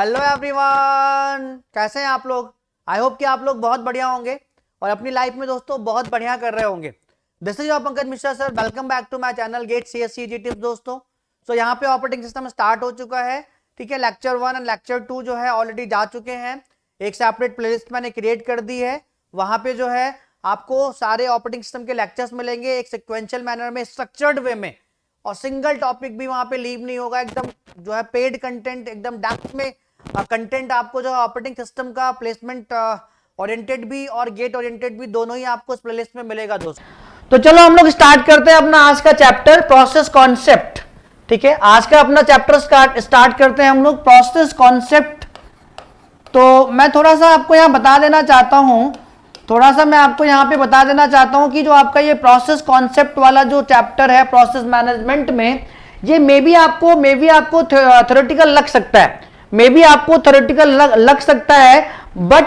Hello everyone, कैसे हैं आप लोग। आई होप कि आप लोग बहुत बढ़िया होंगे और अपनी लाइफ में दोस्तों बहुत बढ़िया कर रहे होंगे। This is your Pankaj Mishra sir, welcome back to my channel get CSCG tips दोस्तों। सो यहाँ पे ऑपरेटिंग सिस्टम स्टार्ट हो चुका है, ठीक है। लेक्चर 1 एंड लेक्चर 2 जो है ऑलरेडी जा चुके हैं। एक सेपरेट प्लेलिस्ट मैंने क्रिएट कर दी है, वहां पे जो है आपको सारे ऑपरेटिंग सिस्टम के लेक्चर्स मिलेंगे एक सिक्वेंशियल मैनर में, स्ट्रक्चर्ड वे में, और सिंगल टॉपिक भी वहां पे लीव नहीं होगा। एकदम जो है पेड कंटेंट, एकदम डेप्थ में कंटेंट आपको जो है ऑपरेटिंग सिस्टम का प्लेसमेंट ओरिएंटेड भी और गेट ओरिएंटेड भी दोनों ही आपको इस प्लेलिस्ट में मिलेगा दोस्तों। तो चलो हम लोग स्टार्ट करते हैं अपना आज का चैप्टर प्रोसेस कॉन्सेप्ट, ठीक है। आज का अपना चैप्टर स्टार्ट करते हैं हम लोग प्रोसेस कॉन्सेप्ट। तो मैं थोड़ा सा आपको यहाँ बता देना चाहता हूँ, कि जो आपका ये प्रोसेस कॉन्सेप्ट वाला जो चैप्टर है प्रोसेस मैनेजमेंट में, ये मे बी आपको थ्योरेटिकल लग सकता है, but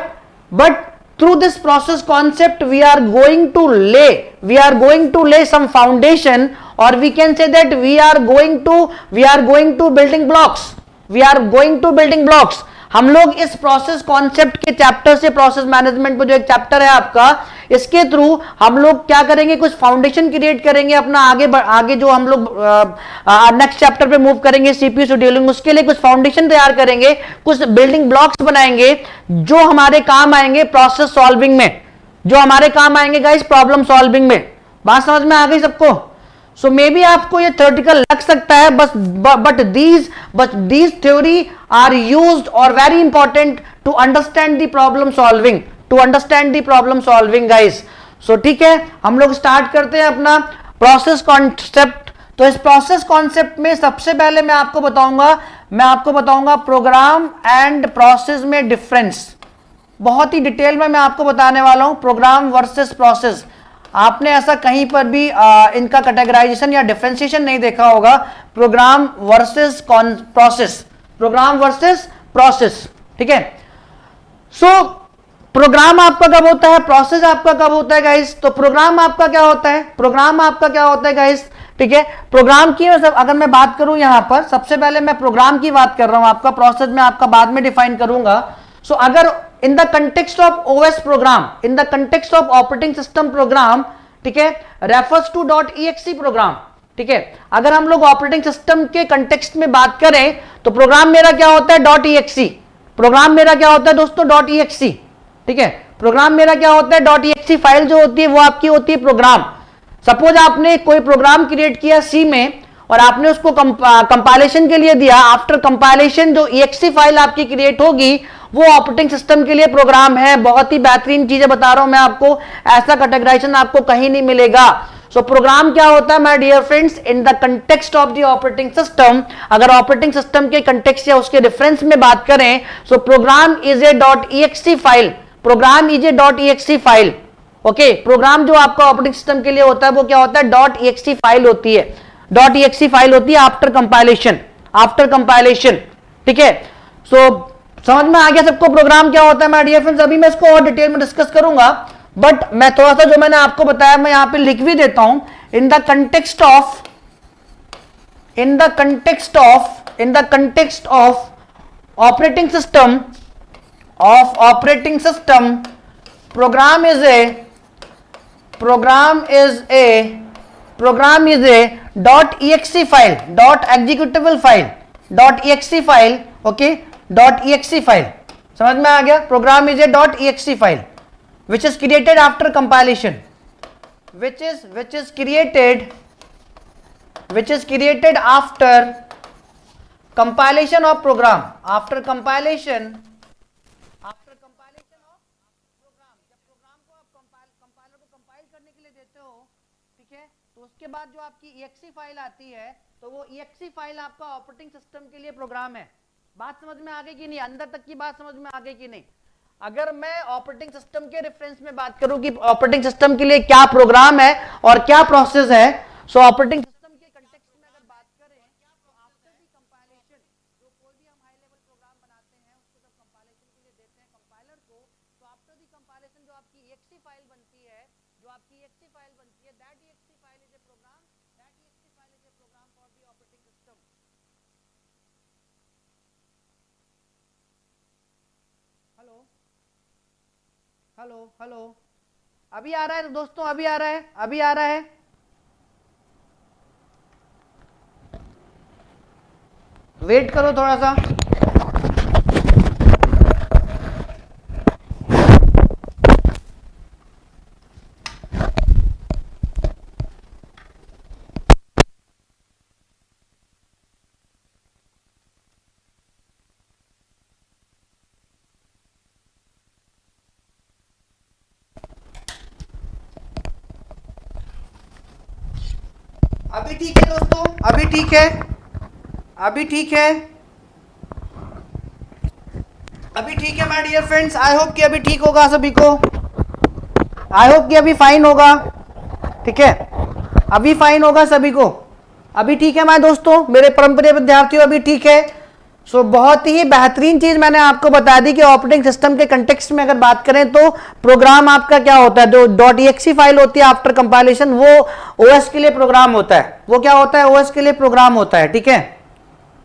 through this process concept we are going to lay some foundation, or we can say that we are going to building blocks। हम लोग इस प्रोसेस कॉन्सेप्ट के चैप्टर से, प्रोसेस मैनेजमेंट में जो एक चैप्टर है आपका, इसके थ्रू हम लोग क्या करेंगे, कुछ फाउंडेशन क्रिएट करेंगे अपना आगे जो हम लोग नेक्स्ट चैप्टर पे मूव करेंगे CPU शेड्यूलिंग, उसके लिए कुछ फाउंडेशन तैयार करेंगे, कुछ बिल्डिंग ब्लॉक्स बनाएंगे जो हमारे काम आएंगे प्रोसेस सॉल्विंग में, गाइस प्रॉब्लम सॉल्विंग में। बात समझ में आ गई सबको। सो मे बी आपको ये थ्योरेटिकल लग सकता है, but these theory are used और very important to understand the problem solving guys. So ठीक है, हम लोग स्टार्ट करते हैं अपना प्रोसेस कॉन्सेप्ट। तो इस प्रोसेस कॉन्सेप्ट में सबसे पहले मैं आपको बताऊंगा प्रोग्राम एंड प्रोसेस में डिफरेंस। बहुत ही डिटेल में मैं आपको बताने वाला हूं प्रोग्राम वर्सेस प्रोसेस। आपने ऐसा कहीं पर भी इनका कैटेगराइजेशन या डिफरेंशिएशन नहीं देखा होगा, प्रोग्राम वर्सेस प्रोसेस, ठीक है। सो प्रोग्राम आपका कब होता है, प्रोसेस आपका कब होता है गाइस। तो प्रोग्राम आपका क्या होता है गाइस, ठीक है। प्रोग्राम की अगर मैं बात करूं यहां पर, सबसे पहले मैं प्रोग्राम की बात कर रहा हूं, आपका प्रोसेस में आपका बाद में डिफाइन करूंगा। सो अगर in the context of OS program, in the context of operating system program, ठीक है, refers to .exe program, ठीक है। अगर हम लोग ऑपरेटिंग सिस्टम के कंटेक्स्ट में बात करें तो प्रोग्राम मेरा क्या होता है .exe। प्रोग्राम मेरा क्या होता है दोस्तों .exe, ठीक है। प्रोग्राम मेरा क्या होता है .exe फाइल जो होती है वो आपकी होती है प्रोग्राम। सपोज आपने कोई प्रोग्राम क्रिएट किया सी में और आपने उसको कंपाइलेशन के लिए दिया। आफ्टर कंपाइलेशन जो exe फाइल आपकी क्रिएट होगी वो ऑपरेटिंग सिस्टम के लिए प्रोग्राम है। बहुत ही बेहतरीन चीजें बता रहा हूं मैं आपको, ऐसा कैटेगराइजेशन आपको कहीं नहीं मिलेगा। सो प्रोग्राम क्या होता है my dear friends, in the context of the operating system. अगर ऑपरेटिंग सिस्टम के कंटेक्स्ट या उसके रेफरेंस में बात करें, so program is a .exe file, okay. Program जो आपका ऑपरेटिंग सिस्टम के लिए होता है वो क्या होता है .exe फाइल होती है, आफ्टर कंपाइलेशन, ठीक है। सो समझ में आ गया सबको प्रोग्राम क्या होता है माय डियर फ्रेंड्स। अभी मैं इसको और डिटेल में डिस्कस करूंगा, बट मैं थोड़ा सा जो मैंने आपको बताया मैं यहां पे लिख भी देता हूं। In the context of operating system program is a .exe file, .exe file, okay, .exe file. समझ में आ गया। Program is a .exe file which is created after compilation, which is created after compilation of program, after compilation of program। जब programme को आप compiler को compile करने के लिए देते हो, ठीक है, तो उसके बाद जो आपकी exe फाइल आती है तो वो exe फाइल आपका ऑपरेटिंग सिस्टम के लिए प्रोग्राम है। बात समझ में आ गई कि नहीं, अंदर तक की बात समझ में आ गई कि नहीं। अगर मैं ऑपरेटिंग सिस्टम के रेफरेंस में बात करूं कि ऑपरेटिंग सिस्टम के लिए क्या प्रोग्राम है और क्या प्रोसेस है, सो ऑपरेटिंग सिस्टम के कंटेक्स्ट में अगर बात करें तो आफ्टर द कंपाइलेशन, जो कोई भी हम हाई लेवल प्रोग्राम बनाते हैं उसको जब कंपाइलेशन के लिए देते हैं कंपाइलर को, तो आफ्टर द कंपाइलेशन जो आपकी exe फाइल बनती है, that exe file is a program for the operating system. Hello hello, अभी आ रहा है दोस्तों, अभी आ रहा है, अभी आ रहा है। वेट करो थोड़ा सा। अभी ठीक है दोस्तों, अभी ठीक है, अभी ठीक है, अभी ठीक है my dear friends. I hope कि अभी ठीक होगा सभी को, आई होप कि अभी फाइन होगा, ठीक है, अभी फाइन होगा सभी को, अभी ठीक है माय दोस्तों, मेरे परम प्रिय विद्यार्थियों, अभी ठीक है। सो बहुत ही बेहतरीन चीज मैंने आपको बता दी कि ऑपरेटिंग सिस्टम के कंटेक्स्ट में अगर बात करें तो प्रोग्राम आपका क्या होता है, जो .exe फाइल होती है आफ्टर कंपाइलेशन, वो ओएस के लिए प्रोग्राम होता है, वो क्या होता है, ओएस के लिए प्रोग्राम होता है, ठीक है।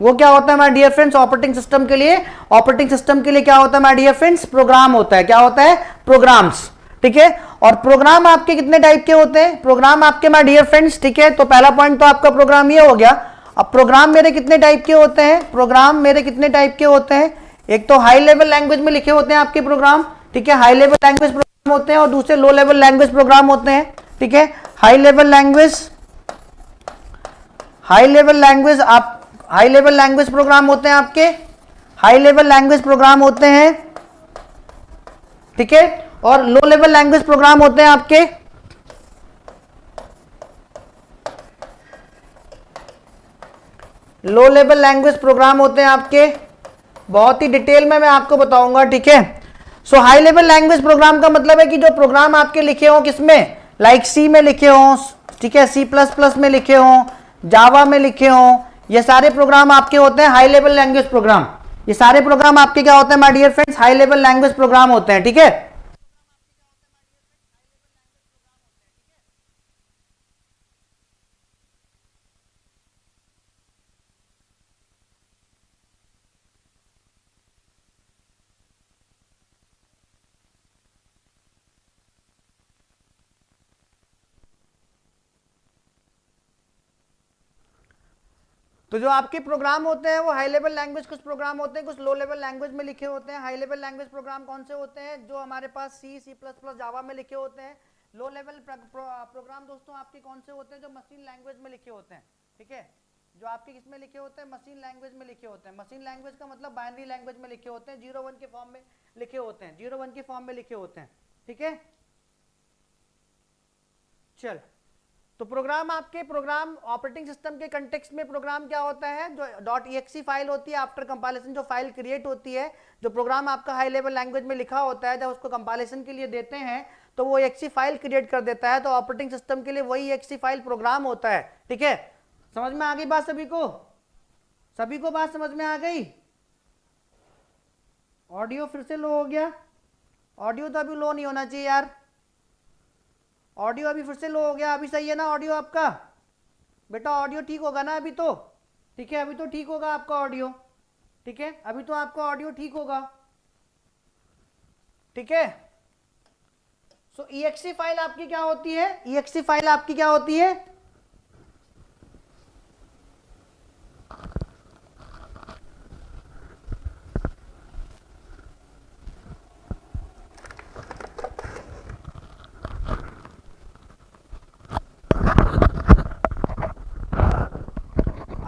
वो क्या होता है my dear friends, operating system के लिए, ऑपरेटिंग सिस्टम के लिए क्या होता है माय डियर फ्रेंड्स, प्रोग्राम होता है, क्या होता है, प्रोग्राम्स, ठीक है। और प्रोग्राम आपके कितने टाइप के होते हैं, प्रोग्राम आपके माय डियर फ्रेंड्स, ठीक है। तो पहला पॉइंट तो आपका प्रोग्राम ये हो गया। अब प्रोग्राम मेरे कितने टाइप के होते हैं, प्रोग्राम मेरे कितने टाइप के होते हैं, एक तो हाई लेवल लैंग्वेज में लिखे होते हैं आपके प्रोग्राम, ठीक है, हाई लेवल लैंग्वेज प्रोग्राम होते हैं, और दूसरे लो लेवल लैंग्वेज प्रोग्राम होते हैं, ठीक है। High level language, high level language, आप हाई लेवल लैंग्वेज प्रोग्राम होते हैं आपके, हाई लेवल लैंग्वेज प्रोग्राम होते हैं, ठीक है। और लो लेवल लैंग्वेज प्रोग्राम होते हैं आपके, लो लेवल लैंग्वेज प्रोग्राम होते हैं आपके, बहुत ही डिटेल में मैं आपको बताऊंगा, ठीक है। सो हाई लेवल लैंग्वेज प्रोग्राम का मतलब है कि जो प्रोग्राम आपके लिखे हो किसमें, लाइक सी में लिखे हो, ठीक है, C++ में लिखे हो, जावा में लिखे हो, ये सारे प्रोग्राम आपके होते हैं हाई लेवल लैंग्वेज प्रोग्राम। ये सारे प्रोग्राम आपके क्या होते हैं my dear friends, high level language program होते हैं, ठीक है। तो जो आपके प्रोग्राम होते हैं वो हाई लेवल लैंग्वेज, कुछ प्रोग्राम होते हैं कुछ लो लेवल लैंग्वेज में लिखे होते हैं। हाई लेवल लैंग्वेज प्रोग्राम कौन से होते हैं, जो हमारे पास C++, जावा में लिखे होते हैं। लो लेवल प्रोग्राम दोस्तों आपके कौन से होते हैं, जो मशीन लैंग्वेज में लिखे होते हैं, ठीक है, जो आपके किसमें लिखे होते हैं, मशीन लैंग्वेज में लिखे होते हैं। मशीन लैंग्वेज का मतलब बाइनरी लैंग्वेज में लिखे होते हैं, 0 1 के फॉर्म में लिखे होते हैं, 0 1 के फॉर्म में लिखे होते हैं, ठीक है। चल, तो प्रोग्राम आपके, प्रोग्राम ऑपरेटिंग सिस्टम के कंटेक्स्ट में प्रोग्राम क्या होता है, जो .exe फाइल होती है आफ्टर कंपाइलेशन, जो फाइल क्रिएट होती है, जो प्रोग्राम आपका हाई लेवल लैंग्वेज में लिखा होता है, जब उसको कंपाइलेशन के लिए देते हैं तो वो exe फाइल क्रिएट कर देता है, तो ऑपरेटिंग सिस्टम के लिए वही exe फाइल प्रोग्राम होता है, ठीक है। समझ में आ गई बात सभी को, सभी को बात समझ में आ गई। ऑडियो फिर से लो हो गया, ऑडियो तो अभी लो नहीं होना चाहिए यार, ऑडियो अभी फिर से लो हो गया, अभी सही है ना ऑडियो आपका, बेटा ऑडियो ठीक होगा ना अभी तो, ठीक है, अभी तो ठीक होगा आपका ऑडियो, ठीक है, अभी तो आपका ऑडियो ठीक होगा, ठीक है। सो exe फाइल आपकी क्या होती है, exe फाइल आपकी क्या होती है,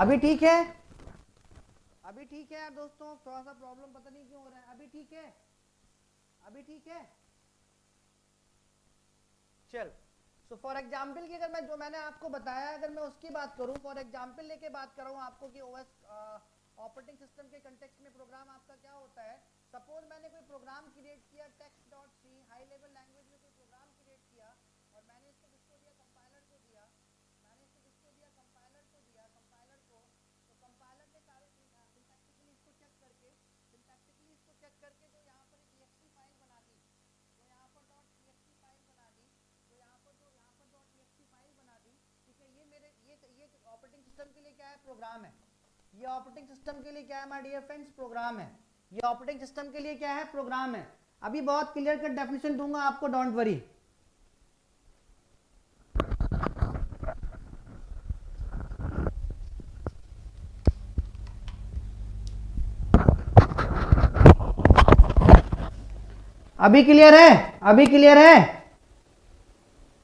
अभी ठीक है, अभी ठीक है यार दोस्तों, थोड़ा सा प्रॉब्लम पता नहीं क्यों हो रहा है, अभी ठीक है, अभी ठीक है। चल, सो फॉर एग्जाम्पल की अगर मैं, जो मैंने आपको बताया अगर मैं उसकी बात करूं, फॉर एग्जाम्पल लेके बात कर रहा हूं आपको कि ओएस ऑपरेटिंग सिस्टम के कंटेक्स्ट में प्रोग्राम आपका क्या होता है। सपोज मैंने कोई प्रोग्राम क्रिएट किया text.c, हाई लेवल लैंग्वेज में कोई प्रोग्राम क्रिएट किया और मैंने इसको किसको दिया, कंपाइलर को दिया, मैंने इसको किसको दिया, कंपाइलर को दिया, कंपाइलर को, तो कंपाइलर ने सारे सिंटैक्टिकली इसको चेक करके, सिंटैक्टिकली इसको चेक करके जो यहाँ पर एक exe फाइल बना दी, जो यहाँ पर .exe फाइल बना दी, जो यहाँ पर .exe फाइल बना दी, ठीक है। ये मेरे ये ऑपरेटिंग सिस्टम के लिए क्या है, प्रोग्राम है। ये ऑपरेटिंग सिस्टम के लिए क्या है माय डियर फ्रेंड्स, प्रोग्राम है। ये ऑपरेटिंग सिस्टम के लिए क्या है, प्रोग्राम है। अभी बहुत क्लियर कट डेफिनेशन दूंगा आपको, डोंट वरी। अभी क्लियर है? अभी क्लियर है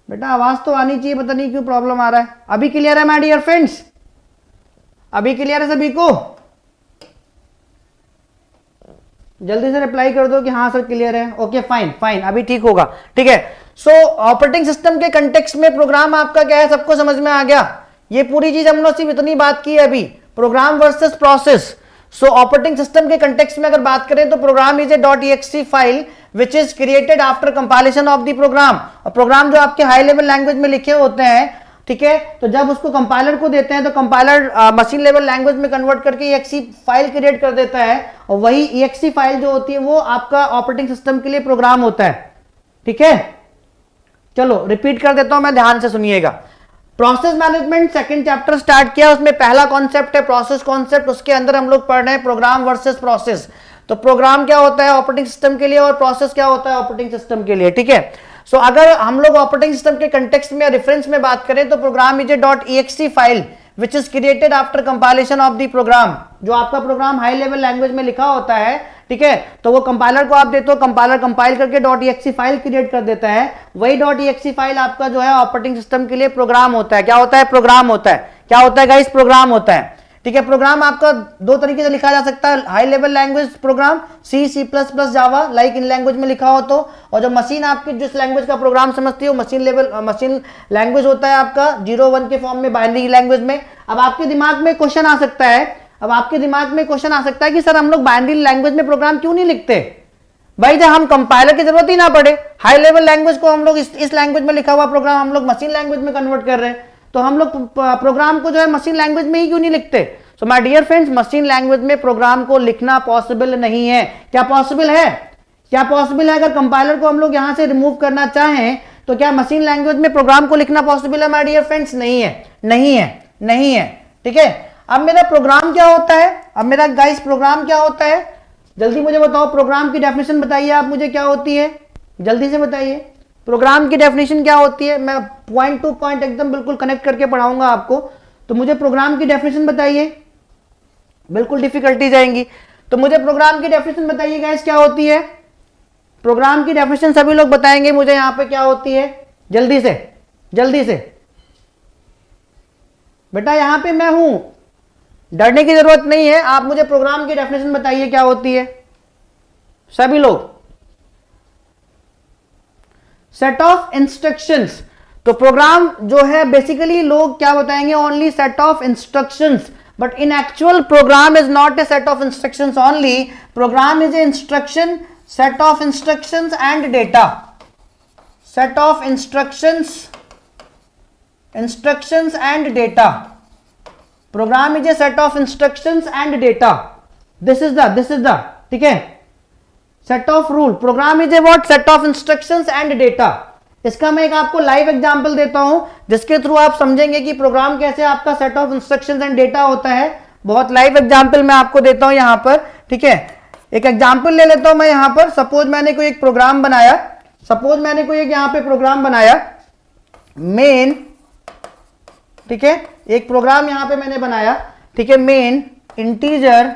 बेटा? आवाज तो आनी चाहिए, पता नहीं क्यों प्रॉब्लम आ रहा है। अभी क्लियर है माय डियर फ्रेंड्स? अभी क्लियर है सभी को? जल्दी से रिप्लाई कर दो कि हाँ सर क्लियर है। ओके फाइन फाइन, अभी ठीक होगा। ठीक है, सो ऑपरेटिंग सिस्टम के कंटेक्स्ट में प्रोग्राम आपका क्या है, सबको समझ में आ गया? ये पूरी चीज हम लोग सिर्फ इतनी बात की है अभी, program versus process. So operating system के कंटेक्स्ट में अगर बात करें तो program is a .exe file which is created after compilation of the program. और प्रोग्राम जो आपके हाई लेवल लैंग्वेज में लिखे होते हैं, ठीक है, तो जब उसको कंपाइलर को देते हैं तो कंपाइलर मशीन लेवल लैंग्वेज में कन्वर्ट करके exe फाइल क्रिएट कर देता है, और वही exe फाइल जो होती है वो आपका ऑपरेटिंग सिस्टम के लिए प्रोग्राम होता है। ठीक है, चलो रिपीट कर देता हूं मैं, ध्यान से सुनिएगा। Process management second chapter start किया, उसमें पहला कॉन्सेप्ट है प्रोसेस कॉन्सेप्ट। उसके अंदर हम लोग पढ़ रहे हैं प्रोग्राम वर्सेस प्रोसेस। तो प्रोग्राम क्या होता है ऑपरेटिंग सिस्टम के लिए और प्रोसेस क्या होता है ऑपरेटिंग सिस्टम के लिए। ठीक है, सो अगर हम लोग ऑपरेटिंग सिस्टम के कंटेक्स्ट में रेफरेंस में बात करें तो program is a .exe file which is created after compilation of the program. जो आपका प्रोग्राम हाई लेवल लैंग्वेज में लिखा होता है, ठीक है, तो वो कंपाइलर को आप देते हो, कंपाइलर कंपाइल करके .exe फाइल क्रिएट कर देता है। वही .exe फाइल आपका जो है ऑपरेटिंग सिस्टम के लिए प्रोग्राम होता है। क्या होता है? प्रोग्राम होता है। क्या होता है गाइस? प्रोग्राम होता है। ठीक है, प्रोग्राम आपका दो तरीके से लिखा जा सकता है, high level language programme C++, Java like in language में लिखा हो तो, और जो मशीन आपकी जिस लैंग्वेज का प्रोग्राम समझती है मशीन लैंग्वेज होता है आपका 0-1 के फॉर्म में, बाइनरी लैंग्वेज में। अब आपके दिमाग में क्वेश्चन आ सकता है, कि सर हम लोग बाइनरी लैंग्वेज में प्रोग्राम क्यों नहीं लिखते? भाई जब हम कंपाइलर की जरूरत ही ना पड़े, हाई लेवल लैंग्वेज को हम लोग इस लैंग्वेज में लिखा हुआ प्रोग्राम हम लोग मशीन लैंग्वेज में कन्वर्ट कर रहे हैं, तो हम लोग प्रोग्राम को जो है मशीन लैंग्वेज में ही क्यों नहीं लिखते? So my dear friends, machine language में प्रोग्राम को लिखना पॉसिबल नहीं है। क्या पॉसिबल है? क्या पॉसिबल है? अगर कंपाइलर को हम लोग यहां से रिमूव करना चाहें तो क्या मशीन लैंग्वेज में प्रोग्राम को लिखना पॉसिबल है माय डियर फ्रेंड्स? नहीं है, नहीं है, नहीं है। ठीक है, अब मेरा प्रोग्राम क्या होता है? अब मेरा गाइस प्रोग्राम क्या होता है? जल्दी मुझे बताओ, प्रोग्राम की डेफिनेशन बताइए आप मुझे, क्या होती है? जल्दी से बताइए, प्रोग्राम की डेफिनेशन क्या होती है? मैं पॉइंट टू पॉइंट एकदम बिल्कुल कनेक्ट करके पढ़ाऊंगा आपको, तो मुझे प्रोग्राम की डेफिनेशन बताइए। बिल्कुल डिफिकल्टी जाएंगी, तो मुझे प्रोग्राम की डेफिनेशन बताइए गाइस, क्या होती है? प्रोग्राम की डेफिनेशन सभी लोग बताएंगे मुझे यहां पे क्या होती है, जल्दी से, जल्दी से। बेटा यहां पे मैं हूं, डरने की जरूरत नहीं है, आप मुझे प्रोग्राम की डेफिनेशन बताइए क्या होती है सभी लोग। Set of instructions. तो प्रोग्राम जो है बेसिकली लोग क्या बताएंगे, only set of instructions, but in actual program is not a set of instructions only. Program is a instruction set of instructions and data. Set of instructions and data. Program is a set of instructions and data. This is the ठीक है, set of rule. Program is a what? Set of instructions and data. इसका मैं एक आपको live example देता हूं जिसके through आप समझेंगे कि प्रोग्राम कैसे आपका set of instructions and data होता है। बहुत लाइव एग्जांपल मैं आपको देता हूं यहां पर। ठीक है, एक एग्जांपल ले लेता हूं मैं यहां पर। सपोज मैंने कोई एक प्रोग्राम बनाया, मेन, ठीक है, एक प्रोग्राम यहां पे मैंने बनाया, ठीक है, main integer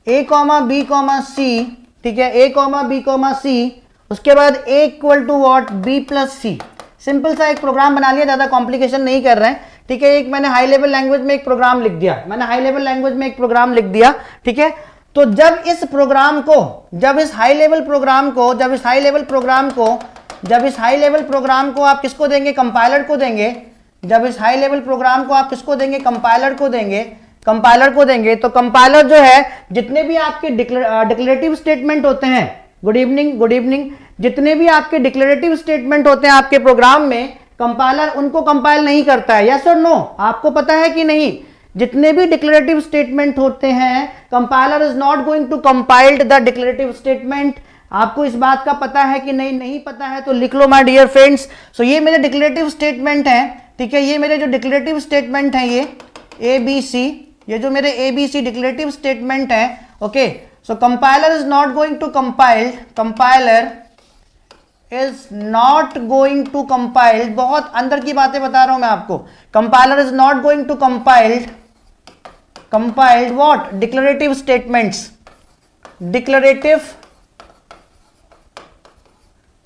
a, b, c, ठीक है, a, b, c, उसके बाद a equal to what, b plus c. Simple सा एक प्रोग्राम बना लिया, ज्यादा कॉम्प्लिकेशन नहीं कर रहे हैं। ठीक है, एक मैंने हाई लेवल लैंग्वेज में एक प्रोग्राम लिख दिया, ठीक है। तो जब इस हाई लेवल प्रोग्राम को आप किसको देंगे, कंपाइलर को देंगे। जब इस हाई लेवल प्रोग्राम को आप किसको देंगे, कंपाइलर को देंगे, तो कंपाइलर जो है जितने भी आपके डिक्लेरेटिव स्टेटमेंट होते हैं, गुड इवनिंग, जितने भी आपके डिक्लेरेटिव स्टेटमेंट होते हैं आपके प्रोग्राम में, कंपाइलर उनको कंपाइल नहीं करता है। यस और नो? आपको पता है कि नहीं? जितने भी डिक्लेरेटिव स्टेटमेंट होते हैं, compiler is not going to compiled the declarative statement. आपको इस बात का पता है कि नहीं? नहीं पता है तो लिख लो माय डियर फ्रेंड्स। सो ये मेरे डिक्लेरेटिव स्टेटमेंट है, ठीक है, ये मेरे जो डिक्लेरेटिव स्टेटमेंट है, ये ABC, ये जो मेरे ABC डिक्लेरेटिव स्टेटमेंट है, okay. So compiler is not going to compile, compiler is not going to compile, बहुत अंदर की बातें बता रहा हूं मैं आपको, compiler is not going to compiled what, declarative statements, declarative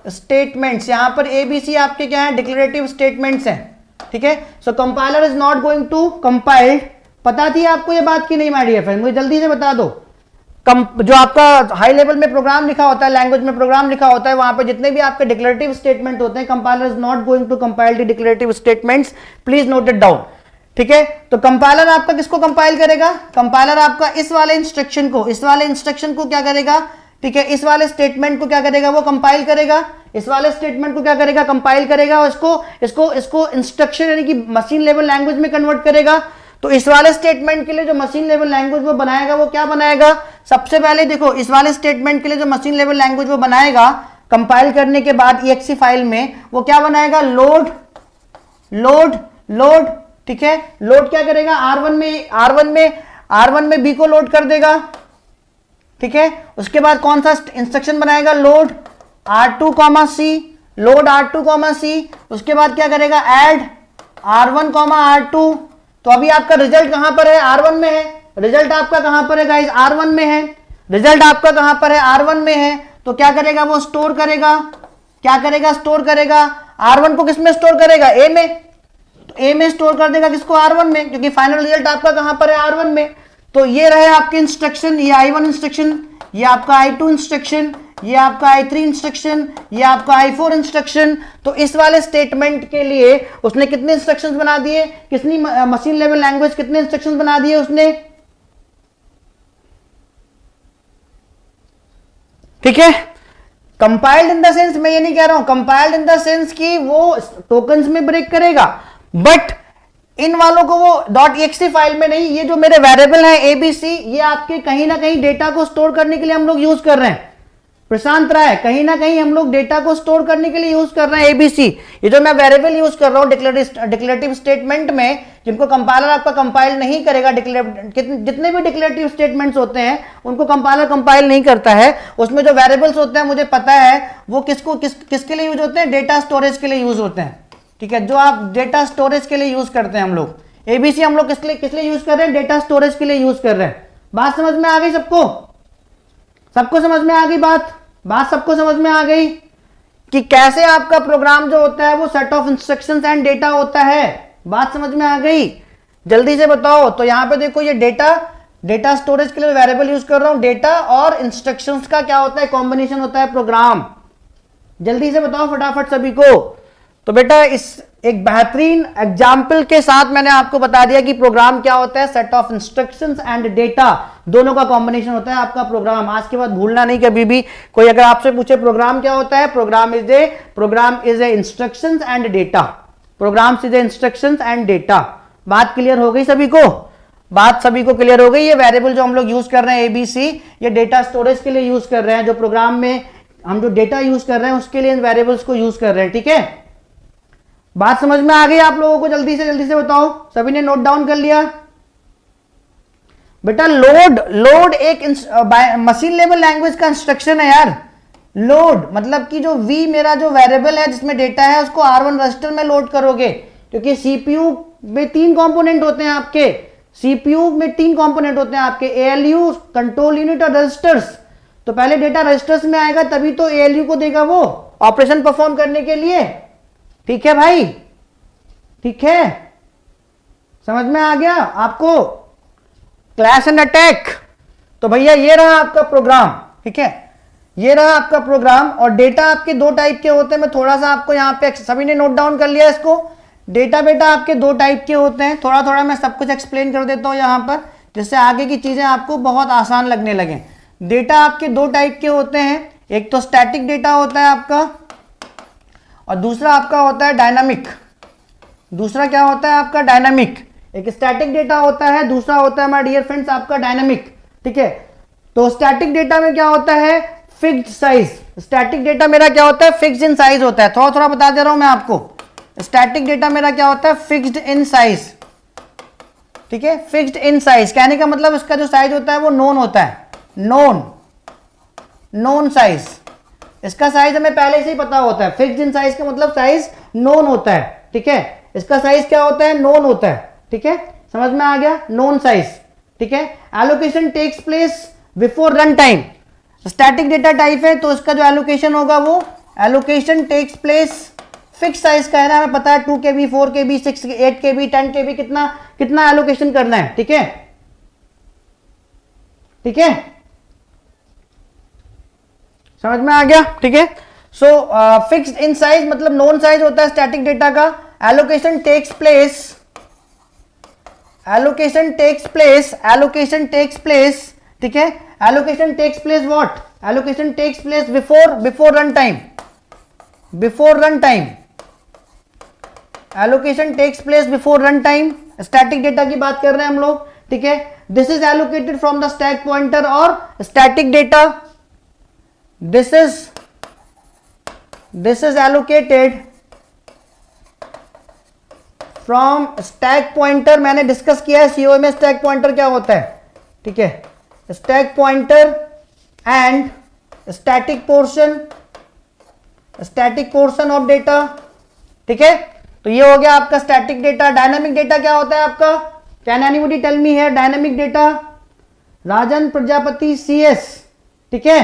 statements, यहां पर एबीसी आपके क्या है, डिक्लेरेटिव स्टेटमेंट्स हैं, ठीक है। So compiler is not going to compiled, पता थी आपको ये बात की नहीं माय डियर फ्रेंड, मुझे जल्दी से बता दो। जो आपका हाई लेवल में प्रोग्राम लिखा होता है, लैंग्वेज में प्रोग्राम लिखा होता है, वहां पे जितने भी आपके डिक्लेरेटिव स्टेटमेंट होते हैं, compiler is not going to compile the declarative statements, please note it down, ठीक है। तो कंपाइलर आपका किसको कंपाइल करेगा, कंपाइलर आपका इस वाले इंस्ट्रक्शन को क्या करेगा, ठीक है, इस वाले स्टेटमेंट को क्या करेगा, वो कंपाइल करेगा, इस वाले स्टेटमेंट को क्या करेगा, कंपाइल करेगा, और इसको इंस्ट्रक्शन यानी कि मशीन लेवल लैंग्वेज में कन्वर्ट करेगा। तो इस वाले स्टेटमेंट के लिए जो मशीन लेवल लैंग्वेज वो बनाएगा, वो क्या बनाएगा, सबसे पहले देखो इस वाले स्टेटमेंट के लिए जो मशीन लेवल लैंग्वेज वो बनाएगा, कंपाइल करने के बाद EXE फाइल में वो क्या बनाएगा, लोड, ठीक है, लोड क्या करेगा, R1 में B को लोड कर देगा, ठीक है। उसके बाद कौन सा इंस्ट्रक्शन बनाएगा, load R2, C, load R2, C, उसके बाद क्या करेगा, ऐड R1, R2। तो अभी आपका रिजल्ट कहां पर है, R1 में है, रिजल्ट आपका कहां पर है गाइस, R1 में है, रिजल्ट आपका कहां पर है, R1 में है। तो क्या करेगा, वो स्टोर करेगा, क्या करेगा, स्टोर करेगा, R1 को किस में स्टोर करेगा, A में, तो A में स्टोर कर देगा किसको, R1 में, क्योंकि फाइनल रिजल्ट आपका कहां पर है, R1 में। तो ये रहे आपके इंस्ट्रक्शन, ये I1 इंस्ट्रक्शन, ये आपका I2 इंस्ट्रक्शन, ये आपका I3 इंस्ट्रक्शन, ये आपका I4 इंस्ट्रक्शन। तो इस वाले स्टेटमेंट के लिए उसने कितने इंस्ट्रक्शंस बना दिए, कितनी मशीन लेवल लैंग्वेज कितने इंस्ट्रक्शंस बना दिए उसने, ठीक है। कंपाइल्ड इन द सेंस, मैं ये नहीं कह रहा हूं कंपाइल्ड इन द सेंस कि वो टोकन्स में ब्रेक करेगा, बट इन वालों को वो .exe फाइल में नहीं, ये जो मेरे वेरिएबल है एबीसी, ये आपके कहीं ना कहीं डेटा को स्टोर करने के लिए हम लोग यूज कर रहे हैं, प्रशांत राय, कहीं ना कहीं हम लोग डेटा को स्टोर करने के लिए यूज कर रहे हैं एबीसी। ये जो मैं वेरिएबल यूज कर रहा हूं डिक्लेरेटिव स्टेटमेंट में, जिनको कंपाइलर आपका कंपाइल नहीं करेगा, जितने भी डिक्लेरेटिव स्टेटमेंट्स होते हैं उनको कंपाइलर कंपाइल नहीं करता है, उसमें जो वेरिएबल्स होते हैं मुझे पता है वो किसके लिए यूज होते हैं, डेटा स्टोरेज के लिए यूज होते हैं, ठीक है। जो आप डेटा स्टोरेज के लिए यूज करते हैं, हम लोग एबीसी हम लोग किस लिए यूज कर रहे हैं, डेटा स्टोरेज के लिए यूज कर रहे हैं। बात समझ में आ गई सबको, सबको समझ में आ गई बात सबको समझ में आ गई कि कैसे आपका प्रोग्राम जो होता है वो set of instructions and data होता है, बात समझ में आ गई, जल्दी से बताओ। तो यहां पे देखो ये डेटा स्टोरेज के लिए वेरिएबल यूज कर रहा हूं, डेटा और इंस्ट्रक्शंस का क्या होता है, कॉम्बिनेशन होता है प्रोग्राम, जल्दी से बताओ फटाफट सभी को। तो बेटा इस एक बेहतरीन एग्जाम्पल के साथ मैंने आपको बता दिया कि प्रोग्राम क्या होता है, set of instructions and data, दोनों का कॉम्बिनेशन होता है आपका प्रोग्राम। आज के बाद भूलना नहीं कभी भी, कोई अगर आपसे पूछे प्रोग्राम क्या होता है, program is a instructions and data, program is a instructions and data. बात क्लियर हो गई सभी को, बात सभी को क्लियर हो गई। ये वेरिएबल जो हम लोग यूज कर रहे हैं एबीसी, ये डेटा स्टोरेज के लिए यूज कर रहे हैं, जो प्रोग्राम में हम जो डेटा यूज कर रहे हैं उसके लिए इन वेरिएबल्स को यूज कर रहे हैं, ठीक है। बात समझ में आ गई आप लोगों को, जल्दी से बताओ, सभी ने नोट डाउन कर लिया। बेटा लोड एक मशीन लेवल लैंग्वेज का इंस्ट्रक्शन है यार। लोड मतलब कि जो V मेरा जो वेरिएबल है जिसमें डेटा है उसको R1 रजिस्टर में लोड करोगे, क्योंकि सीपीयू में 3 कंपोनेंट होते हैं आपके, सीपीयू में 3 कंपोनेंट होते हैं आपके, ALU, कंट्रोल यूनिट और रजिस्टर्स। तो पहले डेटा रजिस्टर्स में आएगा तभी तो ALU को देगा वो ऑपरेशन परफॉर्म करने के लिए, ठीक है भाई, ठीक है, समझ में आ गया आपको, क्लैश एंड अटैक। तो भैया ये रहा आपका प्रोग्राम, ठीक है, ये रहा आपका प्रोग्राम। और डेटा आपके 2 टाइप के होते हैं, मैं थोड़ा सा आपको यहाँ पे, सभी ने नोट डाउन कर लिया इसको, डेटा बेटा आपके 2 टाइप के होते हैं, थोड़ा मैं सब कुछ एक्सप्लेन कर देता हूँ यहाँ पर, जिससे आगे की चीजें आपको बहुत आसान लगने लगे। डेटा आपके 2 टाइप के होते हैं, एक तो स्टैटिक डेटा होता है आपका और दूसरा आपका होता है डायनामिक। दूसरा क्या होता है आपका, डायनामिक। एक स्टैटिक डेटा होता है, दूसरा होता है माय डियर फ्रेंड्स आपका डायनामिक, ठीक है। तो स्टैटिक डेटा में क्या होता है, फिक्स्ड साइज। स्टैटिक डेटा मेरा क्या होता है, फिक्स्ड इन साइज होता है। थोड़ा बता दे रहा हूं मैं आपको, स्टैटिक डेटा मेरा क्या होता है, फिक्स्ड इन साइज, ठीक है। फिक्स्ड इन साइज कहने का मतलब इसका जो साइज होता है वो नोन होता है, नोन साइज, इसका साइज हमें पहले से ही पता होता है, फिक्स्ड इन साइज का मतलब साइज नोन होता है, ठीक है, इसका साइज क्या होता है, नोन होता है, ठीक है, समझ में आ गया, नोन साइज, ठीक है। Allocation takes place before run time, static data type है तो इसका जो एलोकेशन होगा वो allocation takes place fix size का है ना, हमें पता है 2 KB 4 KB 6 8 KB 10 KB कितना एलोकेशन करना है, ठीक है, ठीक है, समझ में आ गया, ठीक है। सो फिक्स्ड इन साइज मतलब नोन साइज होता है स्टैटिक डेटा का। एलोकेशन टेक्स प्लेस, ठीक है, allocation takes place what, allocation takes place before run time, allocation takes place before run time, static data की बात कर रहे हैं हम लोग, ठीक है। This is allocated from the stack pointer और static data, this is allocated from stack pointer, मैंने डिस्कस किया है सीओ में स्टैक पॉइंटर क्या होता है, ठीक है, stack pointer and static portion of data, ठीक है। तो ये हो गया आपका स्टैटिक डेटा। डायनामिक डेटा क्या होता है आपका, कैन एनीबॉडी टेल मी है डायनामिक डेटा, राजन प्रजापति CS, ठीक है,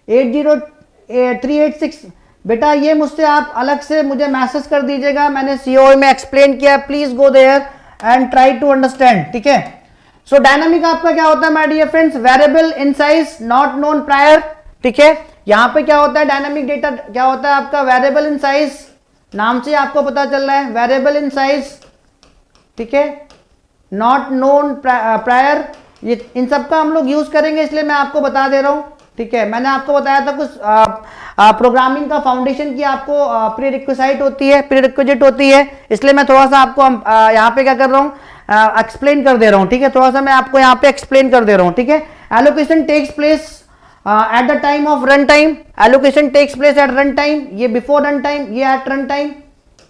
80386, बेटा ये मुझसे आप अलग से मुझे मैसेज कर दीजिएगा, मैंने सीओ में एक्सप्लेन किया, please go there and try to understand, ठीक है। सो डायनामिक आपका क्या होता है my dear friends, variable in size not known prior, ठीक है। यहां पे क्या होता है डायनामिक डेटा क्या होता है आपका, वेरिएबल इन साइज, नाम से आपको पता चल रहा है वेरिएबल इन साइज, ठीक है, नॉट नोन प्रायर, ये इन सब का हम लोग यूज करेंगे इसलिए मैं आपको बता दे रहा हूं, ठीक है। मैंने आपको बताया था कुछ प्रोग्रामिंग का फाउंडेशन की आपको प्रीरिक्विजिट होती है, इसलिए मैं थोड़ा सा आपको यहाँ पे क्या कर रहा हूँ, एक्सप्लेन कर दे रहा हूँ, ठीक है, थोड़ा सा मैं आपको यहाँ पे एक्सप्लेन कर दे रहा हूँ, ठीक है। Allocation takes place at the time of run time, allocation takes place at run time, ये बिफोर रन टाइम, ये एट रन टाइम,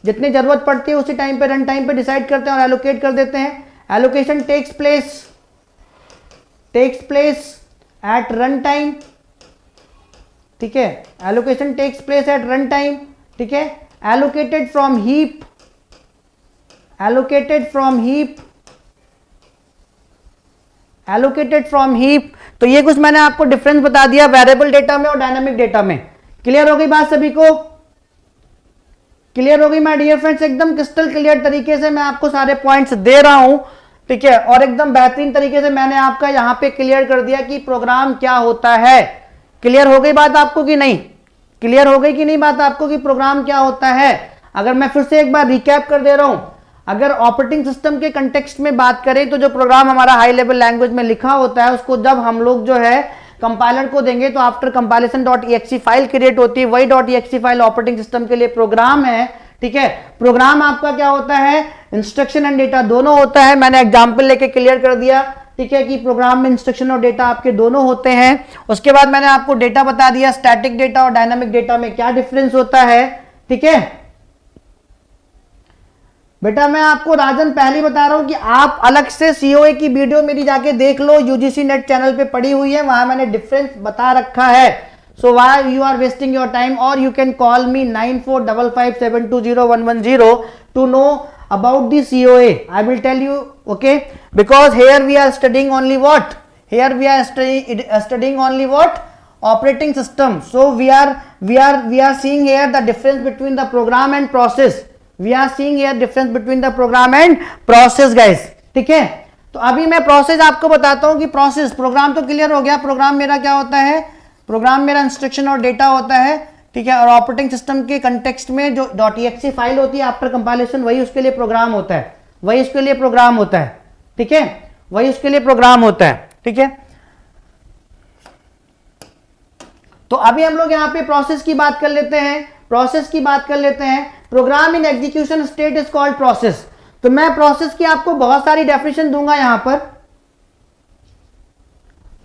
जितनी जरूरत पड़ती है उसी टाइम पे रन टाइम पे डिसाइड करते हैं और एलोकेट कर देते हैं। Allocation takes place at run time, ठीक है, allocation takes place at run time, ठीक है। एलोकेटेड फ्रॉम हीप, तो ये कुछ मैंने आपको डिफरेंस बता दिया वेरिएबल डेटा में और डायनामिक डेटा में। क्लियर हो गई बात सभी को, क्लियर हो गई माय डियर फ्रेंड्स, एकदम क्रिस्टल क्लियर तरीके से मैं आपको सारे पॉइंट्स दे रहा हूं, ठीक है, और एकदम बेहतरीन तरीके से मैंने आपका यहां पे क्लियर कर दिया कि प्रोग्राम क्या होता है। क्लियर हो गई बात आपको कि नहीं, क्लियर हो गई कि नहीं बात आपको कि प्रोग्राम क्या होता है। अगर मैं फिर से एक बार रिकैप कर दे रहा हूं, अगर ऑपरेटिंग सिस्टम के कंटेक्स्ट में बात करें तो जो प्रोग्राम हमारा हाई लेवल लैंग्वेज में लिखा होता है उसको जब हम लोग जो है कंपाइलर को देंगे तो after compilation .exe file create होती है, वही .exe फाइल ऑपरेटिंग सिस्टम के लिए प्रोग्राम है, ठीक है। प्रोग्राम आपका क्या होता है, इंस्ट्रक्शन एंड डेटा दोनों होता है, मैंने एग्जांपल लेके क्लियर कर दिया, ठीक है, कि प्रोग्राम में इंस्ट्रक्शन और डेटा आपके दोनों होते हैं। उसके बाद मैंने आपको डेटा बता दिया, स्टैटिक डेटा और डायनामिक डेटा में क्या डिफरेंस होता है, ठीक है। बेटा मैं आपको राजन पहले बता रहा हूं कि आप अलग से सीओए की वीडियो मेरी जाके देख लो, यूजीसी नेट चैनल पे पड़ी हुई है, वहां मैंने डिफरेंस बता रखा है। So why you are wasting your time, और you can call me 9455720110 to know about the COA. I will tell you, okay, because here we are studying only what, here we are studying only what, operating system. So we are seeing here the difference between the program and process, we are seeing here difference between the program and process guys, ठीक है। तो अभी मैं process आपको बताता हूं कि process, programme तो क्लियर हो गया, प्रोग्राम मेरा क्या होता है, प्रोग्राम मेरा इंस्ट्रक्शन और डेटा होता है, ठीक है, और ऑपरेटिंग सिस्टम के कंटेक्स्ट में जो .exe फाइल होती है आफ्टर कंपाइलेशन वही उसके लिए प्रोग्राम होता है, वही उसके लिए प्रोग्राम होता है, ठीक है, वही उसके लिए प्रोग्राम होता है, ठीक है। तो अभी हम लोग यहां पे प्रोसेस की बात कर लेते हैं, program in execution state is called process. तो मैं प्रोसेस की आपको बहुत सारी डेफिनेशन दूंगा यहां पर।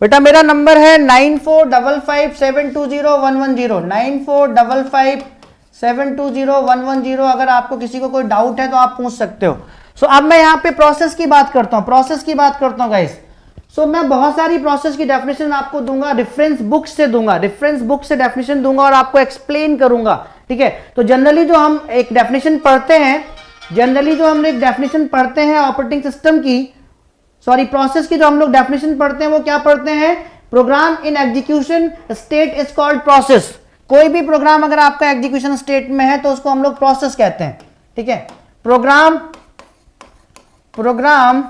बेटा मेरा नंबर है 9455720110, 9455720110, अगर आपको किसी को कोई डाउट है तो आप पूछ सकते हो। सो अब मैं यहाँ पे प्रोसेस की बात करता हूँ, गाइस। सो मैं बहुत सारी प्रोसेस की डेफिनेशन आपको दूंगा, रेफरेंस बुक से दूंगा, रेफरेंस बुक से डेफिनेशन दूंगा और आपको एक्सप्लेन करूंगा, ठीक है। तो जनरली जो हम एक डेफिनेशन पढ़ते हैं, जनरली जो हम एक डेफिनेशन पढ़ते हैं ऑपरेटिंग सिस्टम की, सॉरी प्रोसेस की जो हम लोग डेफिनेशन पढ़ते हैं वो क्या पढ़ते हैं, program in execution state is called process. कोई भी प्रोग्राम अगर आपका एग्जीक्यूशन स्टेट में है तो उसको हम लोग प्रोसेस कहते हैं, ठीक है। प्रोग्राम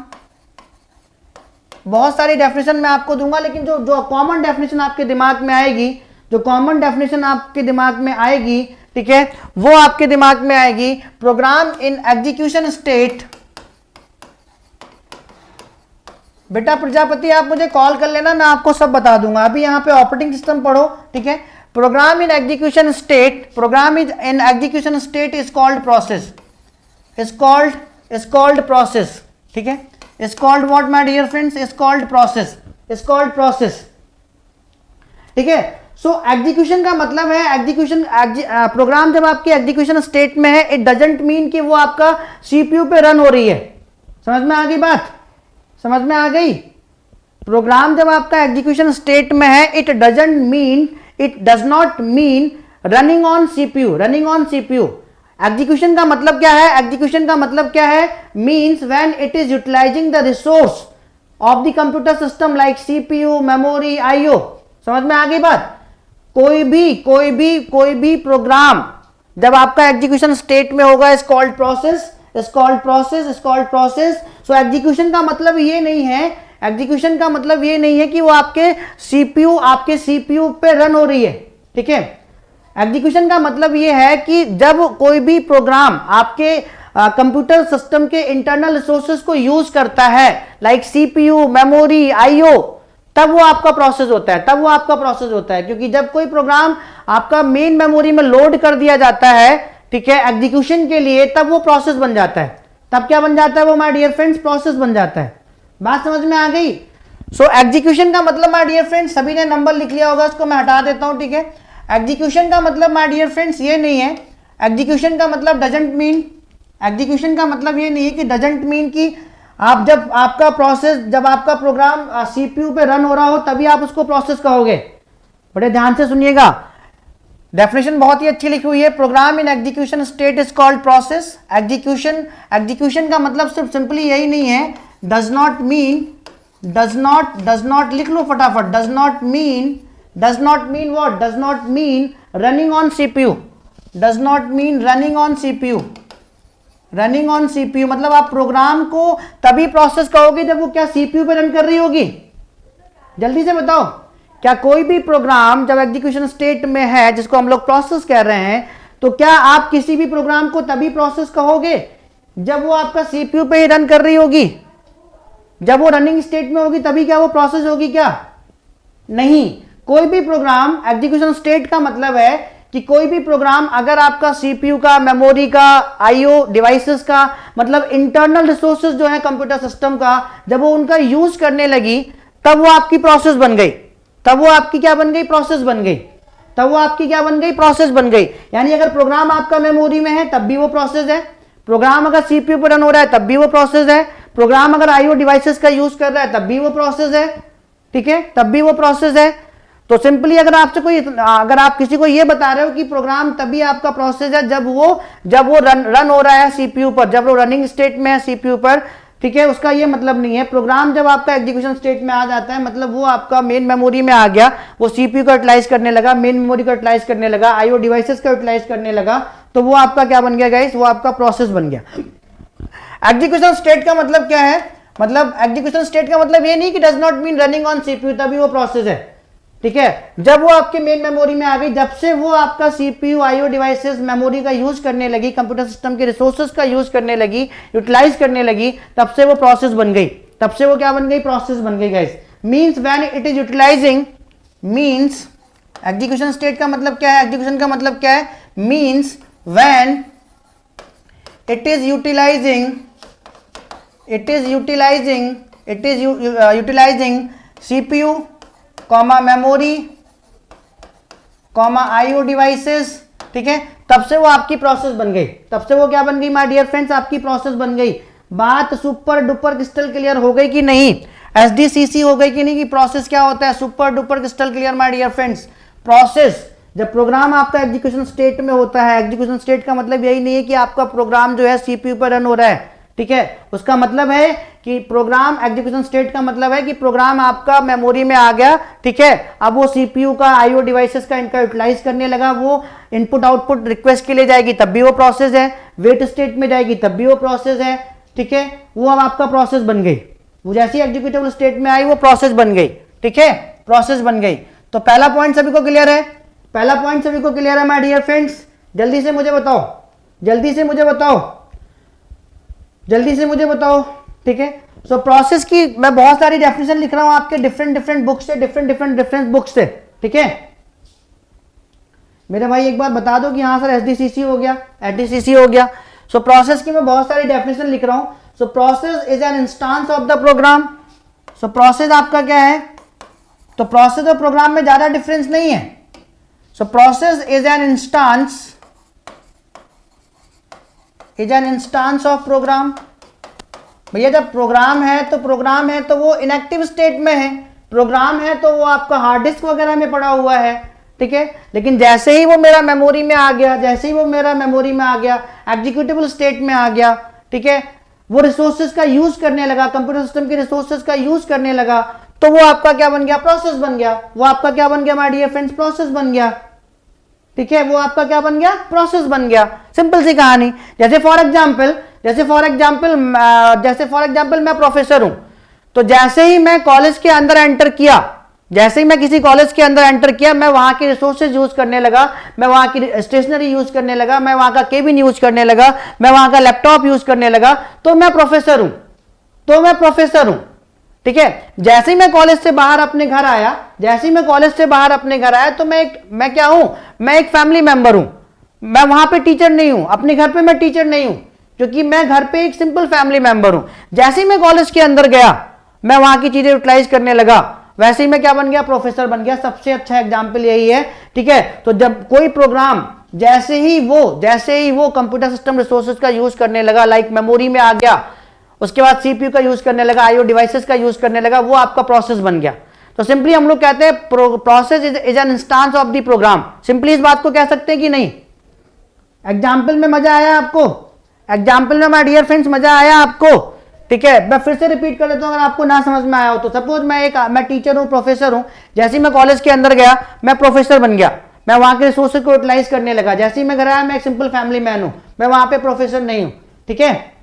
बहुत सारी डेफिनेशन मैं आपको दूंगा, लेकिन जो कॉमन डेफिनेशन आपके दिमाग में आएगी, जो कॉमन डेफिनेशन आपके दिमाग में आएगी, ठीक है, वो आपके दिमाग में आएगी प्रोग्राम इन एग्जीक्यूशन स्टेट। बेटा प्रजापति आप मुझे कॉल कर लेना, मैं आपको सब बता दूंगा। अभी यहां पे ऑपरेटिंग सिस्टम पढ़ो, ठीक है। Program in execution state, program in execution state is called process, is called process, ठीक है। Is called what my dear friends, is called process, is called process, ठीक है। सो एग्जीक्यूशन का मतलब है, एग्जीक्यूशन प्रोग्राम जब आपकी एग्जीक्यूशन स्टेट में है, इट डजंट मीन कि वो आपका सीपीयू पे रन हो रही है। समझ में आ गई बात, समझ में आ गई। प्रोग्राम जब आपका एग्जीक्यूशन स्टेट में है, it doesn't mean, it does not mean running on CPU, running on CPU. Execution का मतलब क्या है, एग्जीक्यूशन का मतलब क्या है, means when it is utilizing the resource of the computer system like CPU, memory, IO. समझ में आ गई बात। कोई भी प्रोग्राम जब आपका एग्जीक्यूशन स्टेट में होगा, is called process, is called process, is called process. So execution का मतलब ये नहीं है, एग्जीक्यूशन का मतलब ये नहीं है कि वो आपके सीपीयू पे रन हो रही है, ठीक है। एग्जीक्यूशन का मतलब ये है कि जब कोई भी प्रोग्राम आपके कंप्यूटर सिस्टम के इंटरनल रिसोर्सेज को यूज करता है, लाइक सीपीयू, मेमोरी, आईओ, तब वो आपका प्रोसेस होता है, तब वो आपका प्रोसेस होता है। क्योंकि जब कोई प्रोग्राम आपका मेन मेमोरी में लोड कर दिया जाता है, ठीक है, एग्जीक्यूशन के लिए, तब वो प्रोसेस बन जाता है। तब क्या बन जाता है वो माय डियर फ्रेंड्स, प्रोसेस बन जाता है। बात समझ में आ गई। सो एग्जीक्यूशन का मतलब माय डियर फ्रेंड्स, सभी ने नंबर लिख लिया होगा, इसको मैं हटा देता हूं, ठीक है। एग्जीक्यूशन का मतलब माय डियर फ्रेंड्स ये नहीं है, एग्जीक्यूशन का मतलब डजंट मीन, एग्जीक्यूशन का मतलब ये नहीं है कि डजंट मीन कि आप जब आपका प्रोसेस, जब आपका प्रोग्राम सीपीयू पे रन हो रहा हो तभी आप उसको प्रोसेस कहोगे। बड़े ध्यान से सुनिएगा, डेफिनेशन बहुत ही अच्छी लिखी हुई है। Program in execution state is called process. Execution का मतलब सिर्फ सिंपली यही नहीं है, does not mean, does not लिख लो फटाफट, does not mean what, does not mean running on CPU, does not mean running on CPU. Running on CPU मतलब आप प्रोग्राम को तभी प्रोसेस कहोगे जब वो क्या सीपीयू पे रन कर रही होगी। जल्दी से बताओ, क्या कोई भी प्रोग्राम जब एग्जीक्यूशन स्टेट में है, जिसको हम लोग प्रोसेस कह रहे हैं, तो क्या आप किसी भी प्रोग्राम को तभी प्रोसेस कहोगे जब वो आपका सीपीयू पे ही रन कर रही होगी? जब वो रनिंग स्टेट में होगी तभी क्या वो प्रोसेस होगी क्या? नहीं। कोई भी प्रोग्राम, एग्जीक्यूशन स्टेट का मतलब है कि कोई भी प्रोग्राम अगर आपका सीपीयू का, मेमोरी का, आईओ डिवाइसेस का, मतलब इंटरनल रिसोर्सेज जो है कंप्यूटर सिस्टम का, जब वो उनका यूज करने लगी तब वो आपकी प्रोसेस बन गई, तब वो आपकी क्या बन गई? प्रोसेस बन गई। तब वो आपकी क्या बन गई? प्रोसेस बन गई। यानी अगर प्रोग्राम आपका मेमोरी में है तब भी वो प्रोसेस है, प्रोग्राम अगर सीपीयू पर रन हो रहा है तब भी वो प्रोसेस है, प्रोग्राम अगर आईओ डिवाइसेस का यूज कर रहा है तब भी वो प्रोसेस है, ठीक है, तब भी वो प्रोसेस है। तो सिंपली अगर आप किसी को ये बता रहे हो कि प्रोग्राम तभी आपका प्रोसेस है जब वो रन हो रहा है सीपीयू पर, जब वो रनिंग स्टेट में है सीपीयू पर, ठीक है, उसका ये मतलब नहीं है। प्रोग्राम जब आपका एग्जीक्यूशन स्टेट में आ जाता है मतलब वो आपका मेन मेमोरी में आ गया, वो सीपीयू को यूटिलाइज करने लगा, मेन मेमोरी को यूटिलाइज करने लगा, आईओ डिवाइसेस को यूटिलाइज करने लगा, तो वो आपका क्या बन गया गाइस? वो आपका प्रोसेस बन गया। एग्जीक्यूशन स्टेट का मतलब क्या है? मतलब एग्जीक्यूशन स्टेट का मतलब ये नहीं कि does not mean running on CPU तभी वो प्रोसेस है, ठीक है। जब वो आपके मेन मेमोरी में आ गई, जब से वो आपका सीपीयू, आईओ डिवाइसेस, मेमोरी का यूज करने लगी, कंप्यूटर सिस्टम के रिसोर्सेज का यूज करने लगी, यूटिलाइज करने लगी, तब से वो प्रोसेस बन गई। तब से वो क्या बन गई? प्रोसेस बन गई guys. Means when it is utilizing, means execution state का मतलब क्या है? एग्जीक्यूशन का मतलब क्या है? Means when it is utilizing CPU, comma memory, comma IO devices, ठीक है, तब से वो आपकी प्रोसेस बन गई। तब से वो क्या बन गई माय डियर फ्रेंड्स? आपकी प्रोसेस बन गई। बात सुपर डुपर क्रिस्टल क्लियर हो गई कि नहीं? SDCC हो गई कि नहीं, कि प्रोसेस क्या होता है, super duper crystal clear my dear friends. Process, जब प्रोग्राम आपका एग्जीक्यूशन स्टेट में होता है, एग्जीक्यूशन स्टेट का मतलब यही नहीं है कि आपका प्रोग्राम जो है सीपीयू पर रन हो रहा है, ठीक है, उसका मतलब है कि प्रोग्राम एग्जीक्यूशन स्टेट का मतलब है कि प्रोग्राम आपका मेमोरी में आ गया, ठीक है, अब वो सीपीयू का आईओ डिवाइसेस का इनका यूटिलाइज करने लगा, वो इनपुट आउटपुट रिक्वेस्ट के लिए जाएगी तब भी वो प्रोसेस है, वेट स्टेट में जाएगी तब भी वो प्रोसेस है, ठीक है, वो अब आपका प्रोसेस बन गई, वो जैसी एग्जीक्यूटेबल स्टेट में आई वो प्रोसेस बन गई, ठीक है, प्रोसेस बन गई। तो पहला पॉइंट सभी को क्लियर है, पहला पॉइंट सभी को क्लियर है माय डियर फ्रेंड्स। जल्दी से मुझे बताओ, जल्दी से मुझे बताओ, जल्दी से मुझे बताओ, ठीक है। सो प्रोसेस की मैं बहुत सारी डेफिनेशन लिख रहा हूं आपके डिफरेंट बुक्स से, डिफरेंट बुक्स से, ठीक है। मेरे भाई एक बार बता दो कि हाँ सर एसडीसीसी हो गया, एसडीसीसी हो गया। सो प्रोसेस की मैं बहुत सारी डेफिनेशन लिख रहा हूं। So process is an instance of the program. So process आपका क्या है, तो प्रोसेस और प्रोग्राम में ज्यादा डिफरेंस नहीं है। So process is an instance of program. भैया जब प्रोग्राम है तो प्रोग्राम है तो वो इनएक्टिव स्टेट में है, प्रोग्राम है तो वो आपका हार्ड डिस्क वगैरह में पड़ा हुआ है, ठीक है। लेकिन जैसे ही वो मेरा मेमोरी में आ गया, जैसे ही वो मेरा मेमोरी में आ गया, एग्जीक्यूटेबल स्टेट में आ गया, ठीक है, वो रिसोर्सेज का यूज करने लगा, कंप्यूटर सिस्टम के रिसोर्सेज का यूज करने लगा, तो वो आपका क्या बन गया, प्रोसेस बन गया। वो आपका क्या बन गया माय डियर फ्रेंड्स, प्रोसेस बन गया, ठीक है, वो आपका क्या बन गया, प्रोसेस बन गया। सिंपल सी कहानी। जैसे फॉर एग्जाम्पल मैं प्रोफेसर हूं, तो जैसे ही मैं कॉलेज के अंदर एंटर किया, जैसे ही मैं किसी कॉलेज के अंदर एंटर किया, मैं वहां के रिसोर्सेज यूज करने लगा, मैं वहां की स्टेशनरी यूज करने लगा, मैं वहां का केबिन यूज करने लगा, मैं वहां का लैपटॉप यूज करने लगा, तो मैं प्रोफेसर हूं, ठीक है। जैसे ही मैं कॉलेज से बाहर अपने घर आया, तो मैं क्या हूं, मैं एक फैमिली मेंबर हूं। मैं वहां पे टीचर नहीं हूं, अपने घर पे मैं टीचर नहीं हूं, क्योंकि मैं घर पे एक सिंपल फैमिली मेंबर हूं। जैसे ही मैं कॉलेज के अंदर गया, मैं वहां की चीजें यूटिलाइज करने लगा, वैसे ही मैं क्या बन गया, प्रोफेसर बन गया। सबसे अच्छा एग्जाम्पल यही है, ठीक है। तो जब कोई प्रोग्राम जैसे ही वो कंप्यूटर सिस्टम रिसोर्सेज का यूज करने लगा, लाइक मेमोरी में आ गया, उसके बाद सीपीयू का यूज करने लगा, आईओ डिवाइसेस का यूज करने लगा, वो आपका प्रोसेस बन गया। तो सिंपली हम लोग कहते हैं process is an instance of the program. Simply इस बात को कह सकते हैं कि नहीं। एग्जाम्पल में मजा आया आपको, एग्जाम्पल में माय डियर फ्रेंड्स मजा आया आपको, ठीक है। मैं फिर से रिपीट कर देता हूं अगर आपको ना समझ में आया हो तो। सपोज मैं टीचर हूं, प्रोफेसर हूं, जैसे ही मैं कॉलेज के अंदर गया, मैं प्रोफेसर बन गया, मैं वहां के रिसोर्सेज को यूटिलाइज करने लगा। जैसे ही मैं घर आया, मैं एक सिंपल फैमिली मैन हूं, मैं वहां पे प्रोफेसर नहीं हूं, ठीक है।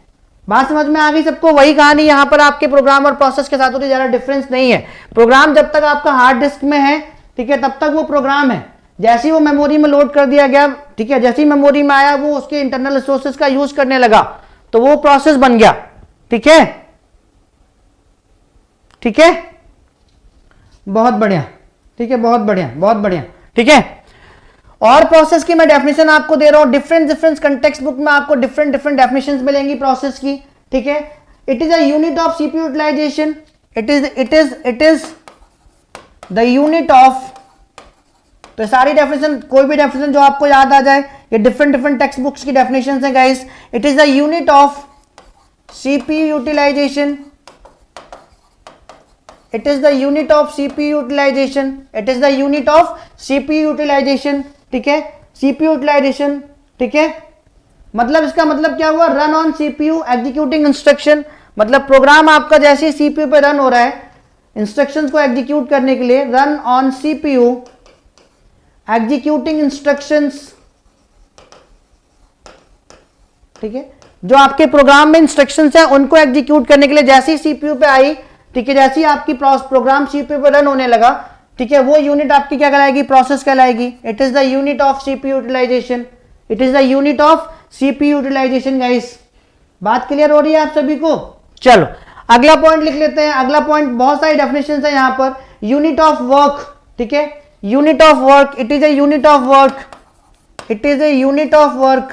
बात समझ में आ गई सबको। वही कहानी यहां पर आपके प्रोग्राम और प्रोसेस के साथ होती है, ज्यादा डिफरेंस नहीं है। प्रोग्राम जब तक आपका हार्ड डिस्क में है, ठीक है, तब तक वो प्रोग्राम है। जैसे ही वो मेमोरी में लोड कर दिया गया, ठीक है, जैसे ही मेमोरी में आया, वो उसके इंटरनल रिसोर्सेज का यूज करने लगा, तो वो प्रोसेस बन गया, ठीक है, ठीक है। बहुत बढ़िया, ठीक है, बहुत बढ़िया, बहुत बढ़िया, ठीक है। और प्रोसेस की मैं डेफिनेशन आपको दे रहा हूं, डिफरेंट कंटेक्स्ट बुक में आपको डिफरेंट डेफिनेशंस मिलेंगी प्रोसेस की, ठीक है। It is a unit of CPU utilisation, it is the unit of, तो सारी डेफिनेशन, कोई भी डेफिनेशन जो आपको याद आ जाए, ये डिफरेंट टेक्स्ट बुक्स की डेफिनेशन है guys. It is the unit of CPU utilisation, it is the unit of CPU utilisation, it is the unit of CPU utilisation, ठीक है, सीपीयू यूटिलाइजेशन, ठीक है। मतलब इसका मतलब क्या हुआ, run on CPU executing instruction. मतलब प्रोग्राम आपका जैसे ही सीपीयू पे रन हो रहा है, इंस्ट्रक्शंस को एग्जीक्यूट करने के लिए, run on CPU executing instructions, ठीक है। जो आपके प्रोग्राम में इंस्ट्रक्शंस हैं उनको एग्जीक्यूट करने के लिए जैसे ही सीपीयू पे आई, ठीक है, जैसे ही आपकी प्रोग्राम सीपीयू पे रन होने लगा, ठीक है, वो यूनिट आपकी क्या कहलाएगी, प्रोसेस कहलाएगी। It is the unit of CPU utilisation, it is the unit of CPU utilisation guys. बात क्लियर हो रही है आप सभी को। चलो अगला पॉइंट लिख लेते हैं। अगला पॉइंट, बहुत सारी डेफिनेशन है यहां पर। यूनिट ऑफ वर्क, ठीक है, unit of work, it is a unit of work, it is a unit of work.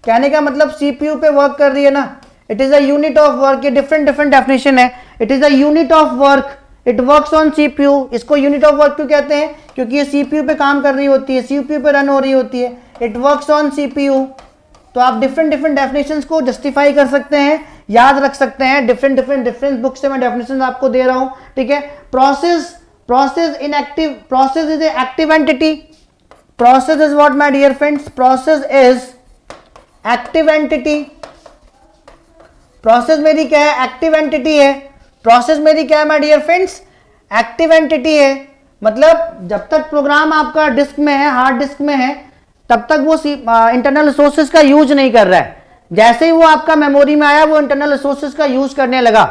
कहने का मतलब सीपीयू पे वर्क कर रही है ना, it is a unit of work. ये डिफरेंट डेफिनेशन है। It is a unit of work, it works on CPU. इसको यूनिट ऑफ वर्क क्यों कहते हैं, क्योंकि ये सीपीयू पे काम कर रही होती है, सीपीयू पे रन हो रही होती है। It works on CPU. तो आप डिफरेंट डेफिनेशंस को जस्टिफाई कर सकते हैं याद रख सकते हैं, डिफरेंट बुक से मैं डेफिनेशन आपको दे रहा हूं, ठीक है। Process in active, process is active entity, process is what my dear friends, process is active entity. Process मेरी क्या है, एक्टिव एंटिटी है। प्रोसेस मेरी क्या है my dear friends, active entity है। मतलब जब तक प्रोग्राम आपका डिस्क में है, हार्ड डिस्क में है, तब तक वो इंटरनल रिसोर्सेज का यूज नहीं कर रहा है। जैसे ही वो आपका मेमोरी में आया, वो इंटरनल रिसोर्सेज का यूज करने लगा,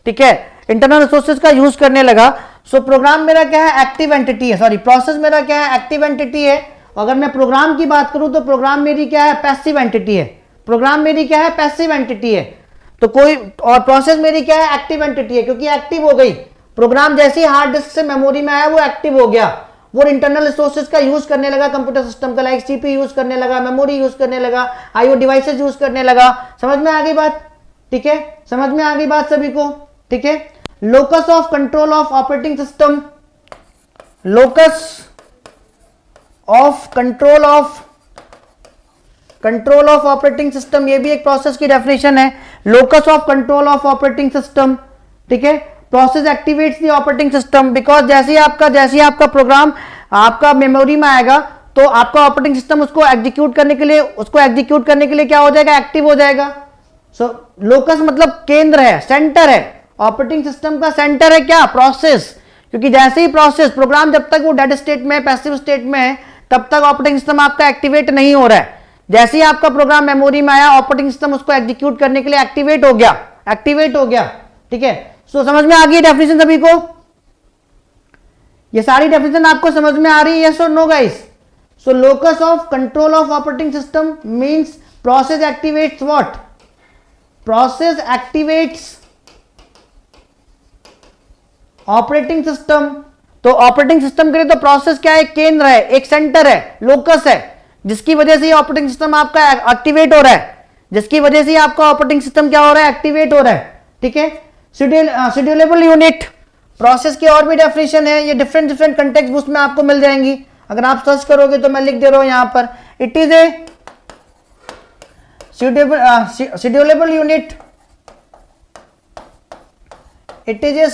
ठीक है, इंटरनल रिसोर्सेज का यूज करने लगा। सो प्रोग्राम मेरा क्या है, एक्टिव एंटिटी है, सॉरी प्रोसेस मेरा क्या है, एक्टिव एंटिटी है। अगर मैं प्रोग्राम की बात करूं तो प्रोग्राम मेरी क्या है, पैसिव एंटिटी है। प्रोग्राम मेरी क्या है, पैसिव एंटिटी है। तो कोई और प्रोसेस मेरी क्या है, एक्टिव एंटिटी है, क्योंकि एक्टिव हो गई। प्रोग्राम जैसे ही हार्ड डिस्क से मेमोरी में आया, वो एक्टिव हो गया, वो इंटरनल रिसोर्सेज का यूज करने लगा, कंप्यूटर सिस्टम का, लाइक सीपीयू यूज करने लगा, मेमोरी यूज करने लगा, आईओ डिवाइसेस यूज करने लगा। समझ में आ गई बात, ठीक है, समझ में आ गई बात सभी को, ठीक है। Locus of control of operating system, locus of control of operating system, ये भी एक प्रोसेस की डेफिनेशन है। Locus of control of operating system, ठीक है। Process activates the operating system, because जैसे ही आपका प्रोग्राम आपका मेमोरी में आएगा, तो आपका ऑपरेटिंग सिस्टम उसको एग्जीक्यूट करने के लिए क्या हो जाएगा, एक्टिव हो जाएगा। सो लोकस मतलब केंद्र है, सेंटर है, ऑपरेटिंग सिस्टम का सेंटर है क्या, प्रोसेस। क्योंकि जैसे ही प्रोग्राम जब तक वो डेड स्टेट में, पैसिव स्टेट में है, तब तक ऑपरेटिंग सिस्टम आपका एक्टिवेट नहीं हो रहा है। जैसे ही आपका प्रोग्राम मेमोरी में आया, ऑपरेटिंग सिस्टम उसको एग्जीक्यूट करने के लिए एक्टिवेट हो गया, ठीक है। सो समझ में आ गई डेफिनेशन सभी को, ये सारी डेफिनेशन आपको समझ में आ रही है, यस और no guys. So locus of control of operating system means process activates what, process activates operating system. तो ऑपरेटिंग सिस्टम के लिए तो प्रोसेस क्या है, केंद्र है, एक सेंटर है, लोकस है, जिसकी वजह से ऑपरेटिंग सिस्टम आपका एक्टिवेट हो रहा है, जिसकी वजह से आपका ऑपरेटिंग सिस्टम क्या हो रहा है, एक्टिवेट हो रहा है, ठीक है। शेड्यूलेबल यूनिट, प्रोसेस की और भी डेफिनेशन है, ये डिफरेंट कंटेक्स्ट बुक्स में आपको मिल जाएंगी। अगर आप सर्च करोगे तो मैं लिख दे रहा हूं यहां पर, it is a schedulable unit, it is a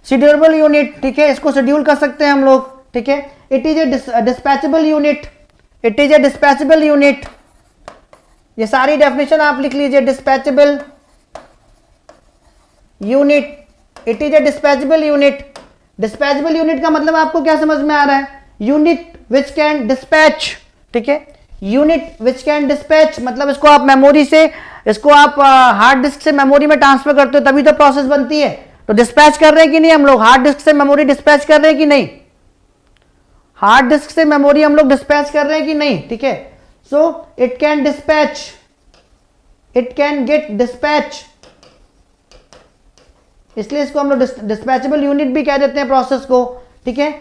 schedulable unit, ठीक है, इसको शेड्यूल कर सकते हैं हम लोग, ठीक है। It is a dispatchable unit, it is a dispatchable unit, ये सारी डेफिनेशन आप लिख लीजिए, dispatchable unit, it is a dispatchable unit. Dispatchable unit का मतलब आपको क्या समझ में आ रहा है, यूनिट विच कैन डिस्पैच, ठीक है, यूनिट विच कैन डिस्पैच, मतलब इसको आप मेमोरी से, इसको आप हार्ड डिस्क से मेमोरी में ट्रांसफर करते हो, तभी तो प्रोसेस बनती है। तो डिस्पैच कर रहे हैं कि नहीं हम लोग, हार्ड डिस्क से मेमोरी डिस्पैच कर रहे हैं कि नहीं, हार्ड डिस्क से मेमोरी हम लोग डिस्पैच कर रहे हैं कि नहीं, ठीक है। So it can dispatch, it can get dispatch, इसलिए इसको हम लोग डिस्पैचेबल यूनिट भी कह देते हैं प्रोसेस को, ठीक है।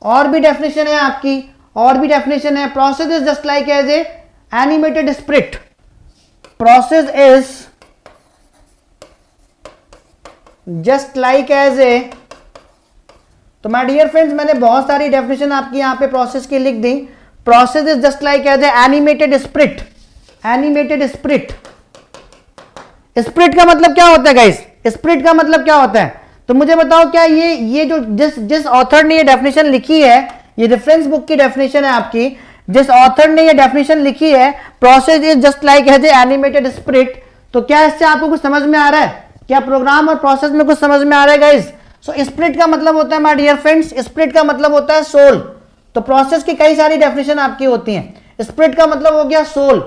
और भी डेफिनेशन है आपकी, और भी डेफिनेशन है, process is just like as a animated spirit, process is just like as a, तो माय डियर फ्रेंड्स मैंने बहुत सारी डेफिनेशन आपकी यहां पे प्रोसेस की लिख दी। Process is just like as a animated spirit, animated spirit. Spirit का मतलब क्या होता है गाइस, स्प्रिट का मतलब क्या होता है, तो मुझे बताओ क्या ये जो जिस ऑथर ने ये डेफिनेशन लिखी है, ये रेफरेंस बुक की डेफिनेशन है आपकी, जिस ऑथर ने ये डेफिनेशन लिखी है, process is just like as a animated spirit, तो क्या इससे आपको कुछ समझ में आ रहा है, क्या प्रोग्राम और प्रोसेस में कुछ समझ में आ रहा है गाइस। सो स्प्रिट का मतलब होता है माय डियर फ्रेंड्स, स्प्रिट का मतलब होता है सोल। तो प्रोसेस की कई सारी डेफिनेशन आपकी होती हैं, स्प्रिट का मतलब हो गया सोल।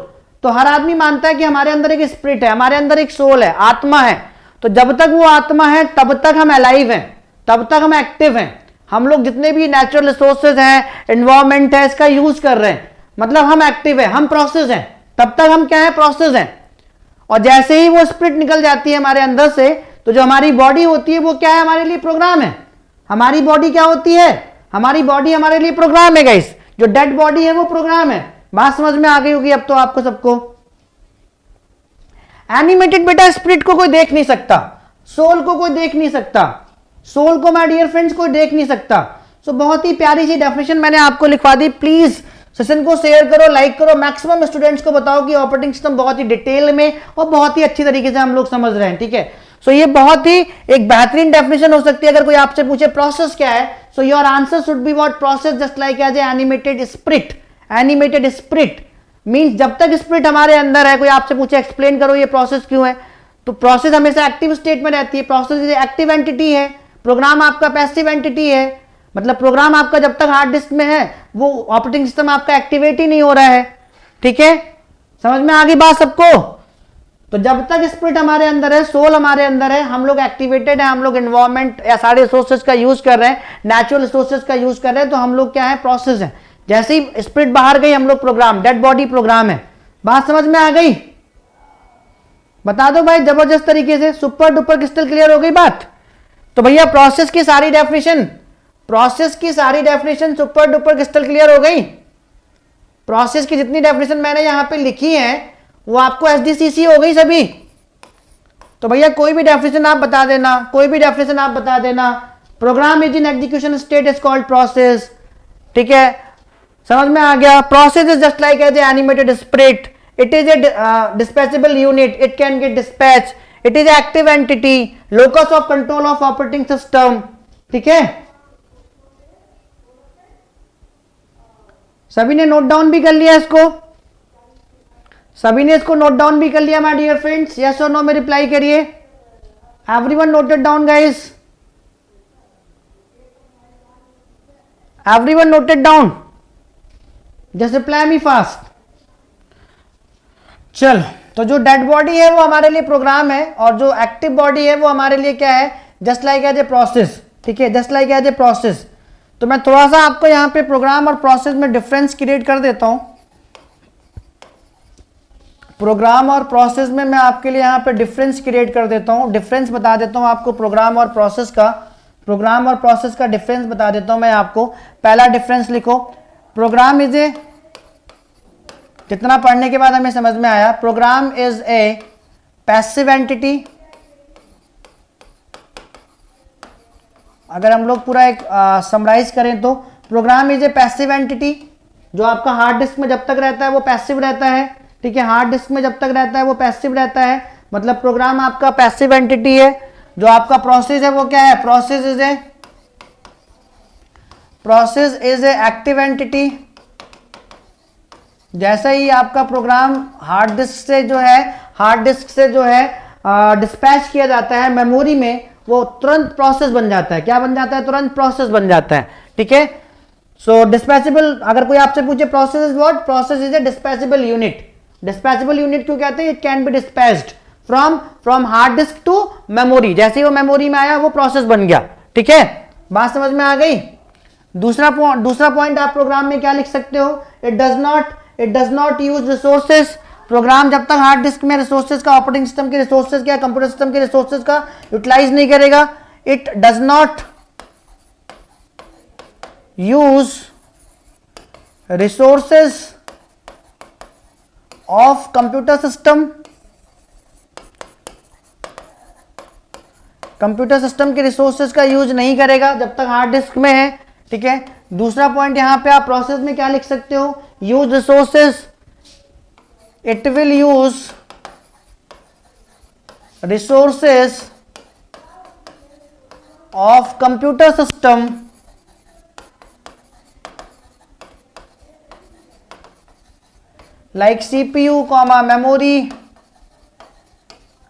तो हर आदमी मानता है कि हमारे अंदर एक स्पिरिट है, हमारे अंदर एक सोल है, आत्मा है। तो जब तक वो आत्मा है तब तक हम अलाइव हैं, तब तक हम एक्टिव हैं। हम लोग जितने भी नेचुरल रिसोर्सेज हैं, एनवायरमेंट है, इसका यूज कर रहे हैं, मतलब हम एक्टिव हैं, हम प्रोसेस हैं, तब तक हम क्या है, प्रोसेस हैं। और जैसे ही वो स्पिरिट निकल जाती है हमारे अंदर से, तो जो हमारी बॉडी होती है वो क्या है, हमारे लिए प्रोग्राम है। हमारी बॉडी क्या होती है, हमारी बॉडी हमारे लिए प्रोग्राम है गाइस। जो डेड बॉडी है वो प्रोग्राम है। बात समझ में आ गई होगी अब तो आपको सबको। एनिमेटेड बेटा स्पिरिट को कोई देख नहीं सकता, सोल को कोई देख नहीं सकता, सोल को माय डियर फ्रेंड्स कोई देख नहीं सकता। सो बहुत ही प्यारी सी डेफिनेशन मैंने आपको लिखवा दी। प्लीज सेशन को शेयर करो, लाइक करो, मैक्सिमम स्टूडेंट्स को बताओ कि ऑपरेटिंग सिस्टम बहुत ही डिटेल में और बहुत ही अच्छी तरीके से हम लोग समझ रहे हैं, ठीक है। सो ये बहुत ही एक बेहतरीन डेफिनेशन हो सकती है। अगर कोई आपसे पूछे प्रोसेस क्या है, so your answer should be what process just like as a animated spirit. Animated spirit means जब तक स्प्रिट हमारे अंदर है, कोई आपसे पूछे एक्सप्लेन करो ये प्रोसेस क्यों है, तो प्रोसेस हमेशा एक्टिव स्टेट में रहती है। प्रोसेस एक्टिव एंटिटी है, प्रोग्राम आपका पैसिव एंटिटी है। मतलब प्रोग्राम आपका जब तक हार्ड डिस्क में है, वो ऑपरेटिंग सिस्टम आपका एक्टिवेट ही नहीं हो रहा है, ठीक है। समझ में आ गई बात सबको? तो जब तक स्पिरिट हमारे अंदर है, सोल हमारे अंदर है, हम लोग एक्टिवेटेड है, हम लोग एनवायरमेंट या सारे रिसोर्सेज का यूज कर रहे हैं, नेचुरल रिसोर्सेज का यूज कर रहे हैं, तो हम लोग क्या है, प्रोसेस है। जैसे ही स्पिरिट बाहर गई, हम लोग प्रोग्राम, डेड बॉडी प्रोग्राम है। बात समझ में आ गई? बता दो भाई जबरदस्त तरीके से, सुपर डुपर क्रिस्टल क्लियर हो गई बात? तो भैया प्रोसेस की सारी डेफिनेशन, प्रोसेस की सारी definition super duper crystal clear हो गई। प्रोसेस की जितनी डेफिनेशन मैंने यहां पे लिखी है वो आपको एसडीसीसी हो गई सभी। तो भैया कोई भी डेफिनेशन आप बता देना, कोई भी डेफिनेशन आप बता देना। Program is in execution state is called process, ठीक है, समझ में आ गया। Process is just like as a animated spirit, it is a dispatchable unit, it can get dispatch, it is active entity, locus of control of operating system, ठीक है। सभी ने नोट डाउन भी कर लिया इसको? सभी ने इसको नोट डाउन भी कर लिया माय डियर फ्रेंड्स? यस और नो में रिप्लाई करिए। Everyone noted down guys? Everyone noted down? Just reply me fast. चल, तो जो डेड बॉडी है वो हमारे लिए प्रोग्राम है, और जो एक्टिव बॉडी है वो हमारे लिए क्या है, just like as a process, ठीक है, just like as a process. तो मैं थोड़ा सा आपको यहां पे प्रोग्राम और प्रोसेस में डिफरेंस क्रिएट कर देता हूं। प्रोग्राम और प्रोसेस में मैं आपके लिए यहां पे डिफरेंस क्रिएट कर देता हूं, डिफरेंस बता देता हूं आपको प्रोग्राम और प्रोसेस का। प्रोग्राम और प्रोसेस का डिफरेंस बता देता हूं मैं आपको। पहला डिफरेंस लिखो, प्रोग्राम इज ए, कितना पढ़ने के बाद हमें समझ में आया, program is a passive entity. अगर हम लोग पूरा एक समराइज करें तो program is a passive entity, जो आपका हार्ड डिस्क में जब तक रहता है वो पैसिव रहता है, ठीक है। हार्ड डिस्क में जब तक रहता है वो पैसिव रहता है, मतलब प्रोग्राम आपका पैसिव एंटिटी है। जो आपका प्रोसेस है वो क्या है, process is A active entity. जैसे ही आपका प्रोग्राम हार्ड डिस्क से जो है डिस्पैच किया जाता है मेमोरी में, वो तुरंत प्रोसेस बन जाता है। क्या बन जाता है? तुरंत प्रोसेस बन जाता है, ठीक है। सो डिस्पैचेबल, अगर कोई आपसे पूछे process is what, process is a dispatchable unit. Dispatchable unit क्यों कहते हैं? It can be dispatched from hard disk to memory. जैसे ही वो मेमोरी में आया वो प्रोसेस बन गया, ठीक है। बात समझ में आ गई? दूसरा पॉइंट आप प्रोग्राम में क्या लिख सकते हो, it does not use resources. Program जब तक हार्ड डिस्क में रिसोर्सेज का, ऑपरेटिंग सिस्टम के रिसोर्सेज का, कंप्यूटर सिस्टम के रिसोर्सेज का यूटिलाइज नहीं करेगा। It does not use resources of computer system. Computer system के रिसोर्सेज का यूज नहीं करेगा जब तक हार्ड डिस्क में है, ठीक है। दूसरा पॉइंट यहां पे आप प्रोसेस में क्या लिख सकते हो, use resources, it will use resources of computer system like CPU, memory,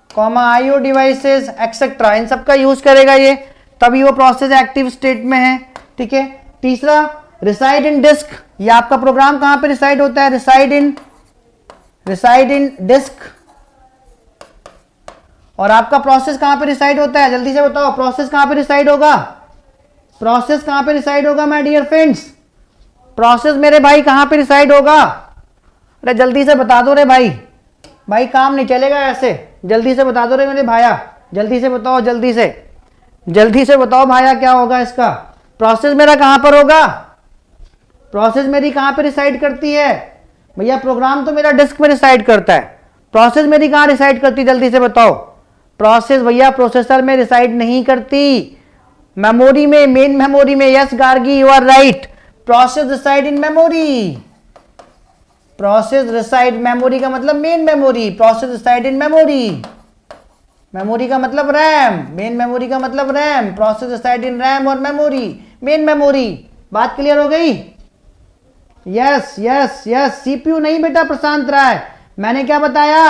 IO devices etc. इन सब का यूज करेगा ये, तभी वो प्रोसेस एक्टिव स्टेट में है, ठीक है। तीसरा, रिसाइड इन डिस्क। ये आपका प्रोग्राम कहां पे रिसाइड होता है, रिसाइड इन डिस्क। और आपका प्रोसेस कहां पे रिसाइड होता है, जल्दी से बताओ, प्रोसेस कहां पे रिसाइड होगा, प्रोसेस कहां पे रिसाइड होगा माय डियर फ्रेंड्स? प्रोसेस मेरे भाई कहां पे रिसाइड होगा? अरे जल्दी से बता दो रे भाई काम नहीं चलेगा ऐसे, जल्दी से बता दो रे मेरे भाया, जल्दी से बताओ, जल्दी से बताओ भाया, क्या होगा इसका? प्रोसेस मेरा कहां पर होगा? प्रोसेस मेरी कहां पे रिसाइड करती है भैया? प्रोग्राम तो मेरा डिस्क में रिसाइड करता है, प्रोसेस मेरी कहां रिसाइड करती, जल्दी से बताओ। प्रोसेस भैया प्रोसेसर में रिसाइड नहीं करती, मेमोरी में, मेन मेमोरी में। Yes Gargi, you are right, process reside in memory, process reside, memory का मतलब main memory, process reside in memory, memory का मतलब रैम, मेन मेमोरी का मतलब RAM, process reside in RAM और मेमोरी, मेन मेमोरी। बात clear हो गई? यस यस यस, सीपीयू नहीं बेटा प्रशांत राय, मैंने क्या बताया?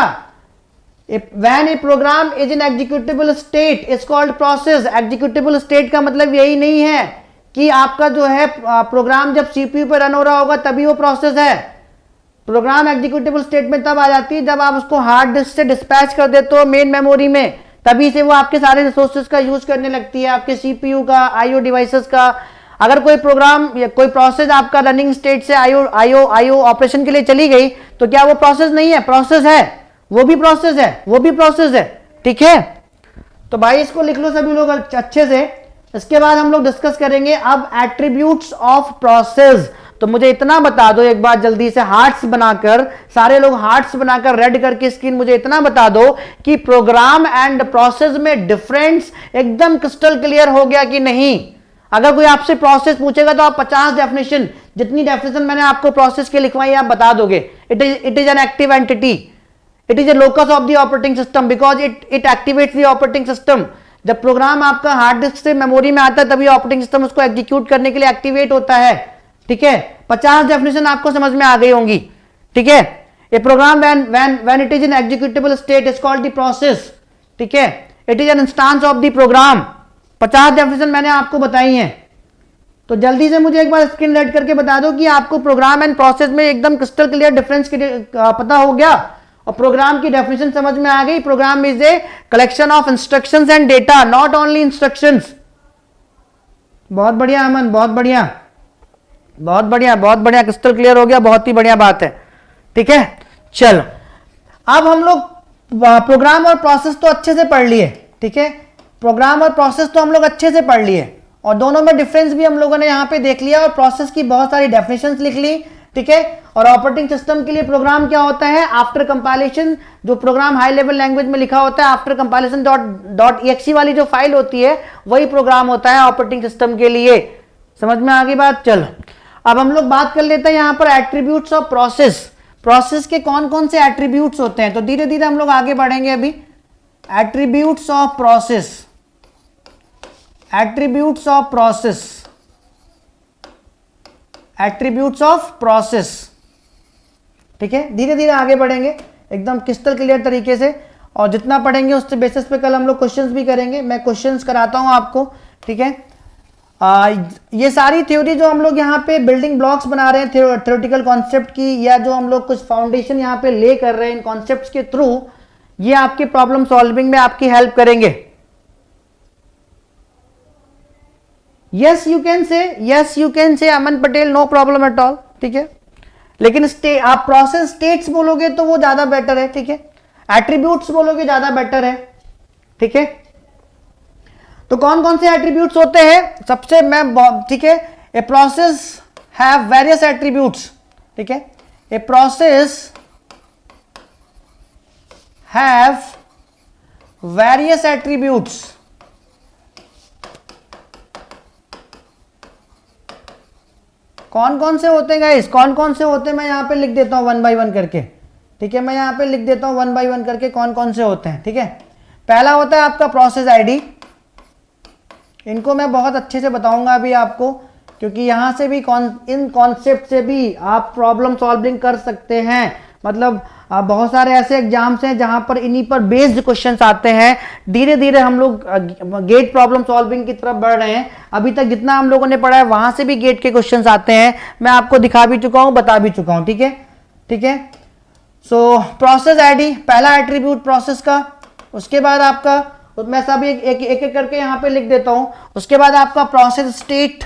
When a program is in executable state is called process। executable state का मतलब यही नहीं है कि आपका जो है प्रोग्राम जब सीपीयू पर रन हो रहा होगा तभी वो प्रोसेस है। प्रोग्राम एग्जीक्यूटेबल स्टेट में तब आ जाती है जब आप उसको हार्ड डिस्क से डिस्पैच कर देते हो मेन मेमोरी में, तभी से वो आपके सारे रिसोर्सेज का यूज करने लगती है, आपके सीपीयू का, आईओ डिवाइसेस का। अगर कोई प्रोग्राम या कोई प्रोसेस आपका रनिंग स्टेट से आईओ ऑपरेशन के लिए चली गई तो क्या वो प्रोसेस नहीं है? प्रोसेस है, वो भी प्रोसेस है, वो भी प्रोसेस है। ठीक है, तो भाई इसको लिख लो सभी लोग अच्छे से। इसके बाद हम लोग डिस्कस करेंगे अब एट्रीब्यूट्स ऑफ प्रोसेस। तो मुझे इतना बता दो एक बार जल्दी से, हार्ट्स बनाकर, सारे लोग हार्ट्स बनाकर रेड करके स्क्रीन, मुझे इतना बता दो कि प्रोग्राम एंड प्रोसेस में डिफरेंस एकदम क्रिस्टल क्लियर हो गया कि नहीं? अगर कोई आपसे प्रोसेस पूछेगा तो आप 50 डेफिनेशन, जितनी डेफिनेशन मैंने आपको प्रोसेस के लिखवाई आप बता दोगे। It is an active entity, it is A locus of the operating system because it activates the operating system. जब प्रोग्राम आपका हार्ड डिस्क से मेमोरी में आता है तभी ऑपरेटिंग सिस्टम उसको एग्जीक्यूट करने के लिए एक्टिवेट होता है। ठीक है, 50 डेफिनेशन आपको समझ में आ गई होंगी। ठीक है, a program when it is in executable state is called the process. ठीक है, it is an instance of the program. 50 definition मैंने आपको बताई हैं, तो जल्दी से मुझे एक बार स्क्रीन रेड करके बता दो कि आपको प्रोग्राम एंड प्रोसेस में एकदम क्रिस्टल क्लियर डिफरेंस पता हो गया और प्रोग्राम की डेफिनेशन समझ में आ गई। Program is a collection of instructions and data, not only instructions. बहुत बढ़िया अमन, बहुत बढ़िया, बहुत बढ़िया, बहुत बढ़िया, क्रिस्टल क्लियर हो गया, बहुत ही बढ़िया बात है। ठीक है, चलो अब हम लोग प्रोग्राम और प्रोसेस तो अच्छे से पढ़ लिए। ठीक है, प्रोग्राम और प्रोसेस तो हम लोग अच्छे से पढ़ लिए और दोनों में डिफरेंस भी हम लोगों ने यहां पे देख लिया और प्रोसेस की बहुत सारी डेफिनेशंस लिख ली। ठीक है, और ऑपरेटिंग सिस्टम के लिए प्रोग्राम क्या होता है? आफ्टर कंपाइलेशन, जो प्रोग्राम हाई लेवल लैंग्वेज में लिखा होता है, आफ्टर कंपाइलेशन .exe वाली जो फाइल होती है वही प्रोग्राम होता है ऑपरेटिंग सिस्टम के लिए। समझ में आ गई बात? चलो अब हम लोग बात कर लेते हैं यहां पर एट्रीब्यूट्स ऑफ प्रोसेस। प्रोसेस के कौन कौन से एट्रीब्यूट्स होते हैं, तो धीरे धीरे हम लोग आगे बढ़ेंगे। अभी attributes of process, attributes of process, attributes of process. ठीक है, धीरे धीरे आगे बढ़ेंगे एकदम क्रिस्टल क्लियर तरीके से, और जितना पढ़ेंगे उसके बेसिस पे कल हम लोग क्वेश्चंस भी करेंगे। मैं क्वेश्चंस कराता हूं आपको। ठीक है, ये सारी थ्योरी जो हम लोग यहाँ पे बिल्डिंग ब्लॉक्स बना रहे हैं थ्योरेटिकल कॉन्सेप्ट की, या जो हम लोग कुछ फाउंडेशन यहाँ पे ले कर रहे हैं इन कॉन्सेप्ट्स के थ्रू, ये आपके प्रॉब्लम सॉल्विंग में आपकी हेल्प करेंगे। Yes you can say Aman Patel, no problem at all. ठीक है, लेकिन आप प्रोसेस स्टेट्स बोलोगे तो वो ज्यादा बेटर है। ठीक है, एट्रीब्यूट्स बोलोगे ज्यादा बेटर है। ठीक है, तो कौन कौन से एट्रीब्यूट्स होते हैं? सबसे मैं, ठीक है, a process have various attributes. ठीक है, a process have various attributes. कौन कौन से होते हैं गाइस? कौन कौन से होते हैं मैं यहां पे लिख देता हूं वन बाय वन करके। ठीक है, मैं यहां पे लिख देता हूं वन बाय वन करके कौन कौन से होते हैं। ठीक है, पहला होता है आपका प्रोसेस आईडी। इनको मैं बहुत अच्छे से बताऊंगा अभी आपको, क्योंकि यहां से भी इन कॉन्सेप्ट से भी आप प्रॉब्लम सॉल्विंग कर सकते हैं। मतलब बहुत सारे ऐसे एग्जाम्स हैं जहां पर इन्हीं पर बेस्ड क्वेश्चंस आते हैं। धीरे धीरे हम लोग गेट प्रॉब्लम सॉल्विंग की तरफ बढ़ रहे हैं। अभी तक जितना हम लोगों ने पढ़ा है वहां से भी गेट के क्वेश्चंस आते हैं, मैं आपको दिखा भी चुका हूं, बता भी चुका हूं। ठीक है, ठीक है, सो प्रोसेस आईडी पहला एट्रीब्यूट प्रोसेस का। उसके बाद आपका, मैं सब एक करके यहां पे लिख देता हूं। उसके बाद आपका प्रोसेस स्टेट,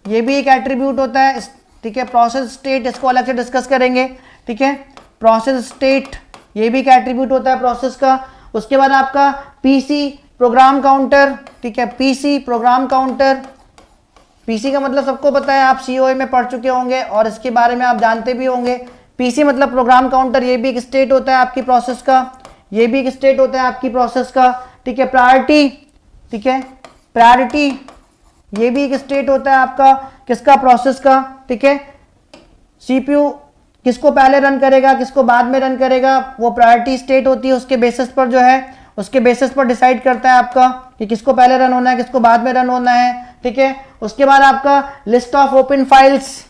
ये भी एक एट्रीब्यूट होता है। ठीक है, प्रोसेस स्टेट, इसको अलग से डिस्कस करेंगे। ठीक है, प्रोसेस स्टेट ये भी एक एट्रीब्यूट होता है प्रोसेस का। उसके बाद आपका पीसी प्रोग्राम काउंटर। ठीक है, पीसी प्रोग्राम काउंटर, पीसी का मतलब सबको पता है, आप सीओए में पढ़ चुके होंगे और इसके बारे में आप जानते भी होंगे। पीसी मतलब प्रोग्राम काउंटर, ये भी एक स्टेट होता है आपकी प्रोसेस का, ये भी एक स्टेट होता है आपकी प्रोसेस का। ठीक है, प्रायोरिटी, ठीक है, प्रायोरिटी ये भी एक स्टेट होता है आपका किसका? प्रोसेस का। ठीक है, सीपीयू किसको पहले रन करेगा, किसको बाद में रन करेगा, वो प्रायोरिटी स्टेट होती है, उसके बेसिस पर जो है, उसके बेसिस पर डिसाइड करता है आपका कि किसको पहले रन होना है, किसको बाद में रन होना है, ठीक है। उसके बाद आपका list of open files,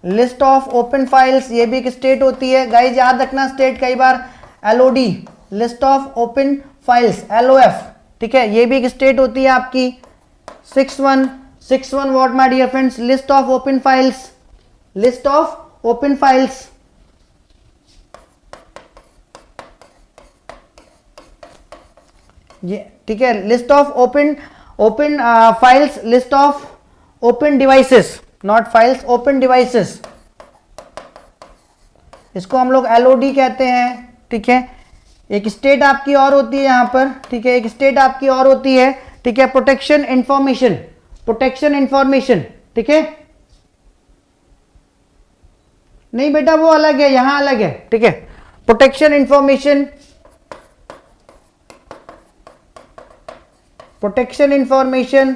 list of open files, ये भी एक स्टेट होती है गाइज, याद रखना स्टेट कई बार LOD, list of open files LOF, ठीक है, ये भी एक स्टेट होती है आपकी। 61 what my dear friends, list of open files, list of open files, ये ठीक है, list of open files, list of open devices, not files, open devices, इसको हम लोग एलओडी कहते हैं, ठीक है। एक स्टेट आपकी और होती है यहां पर, ठीक है, एक स्टेट आपकी और होती है, ठीक है, प्रोटेक्शन इंफॉर्मेशन, प्रोटेक्शन इंफॉर्मेशन, ठीक है। नहीं बेटा वो अलग है, यहां अलग है, ठीक है, protection information, protection information,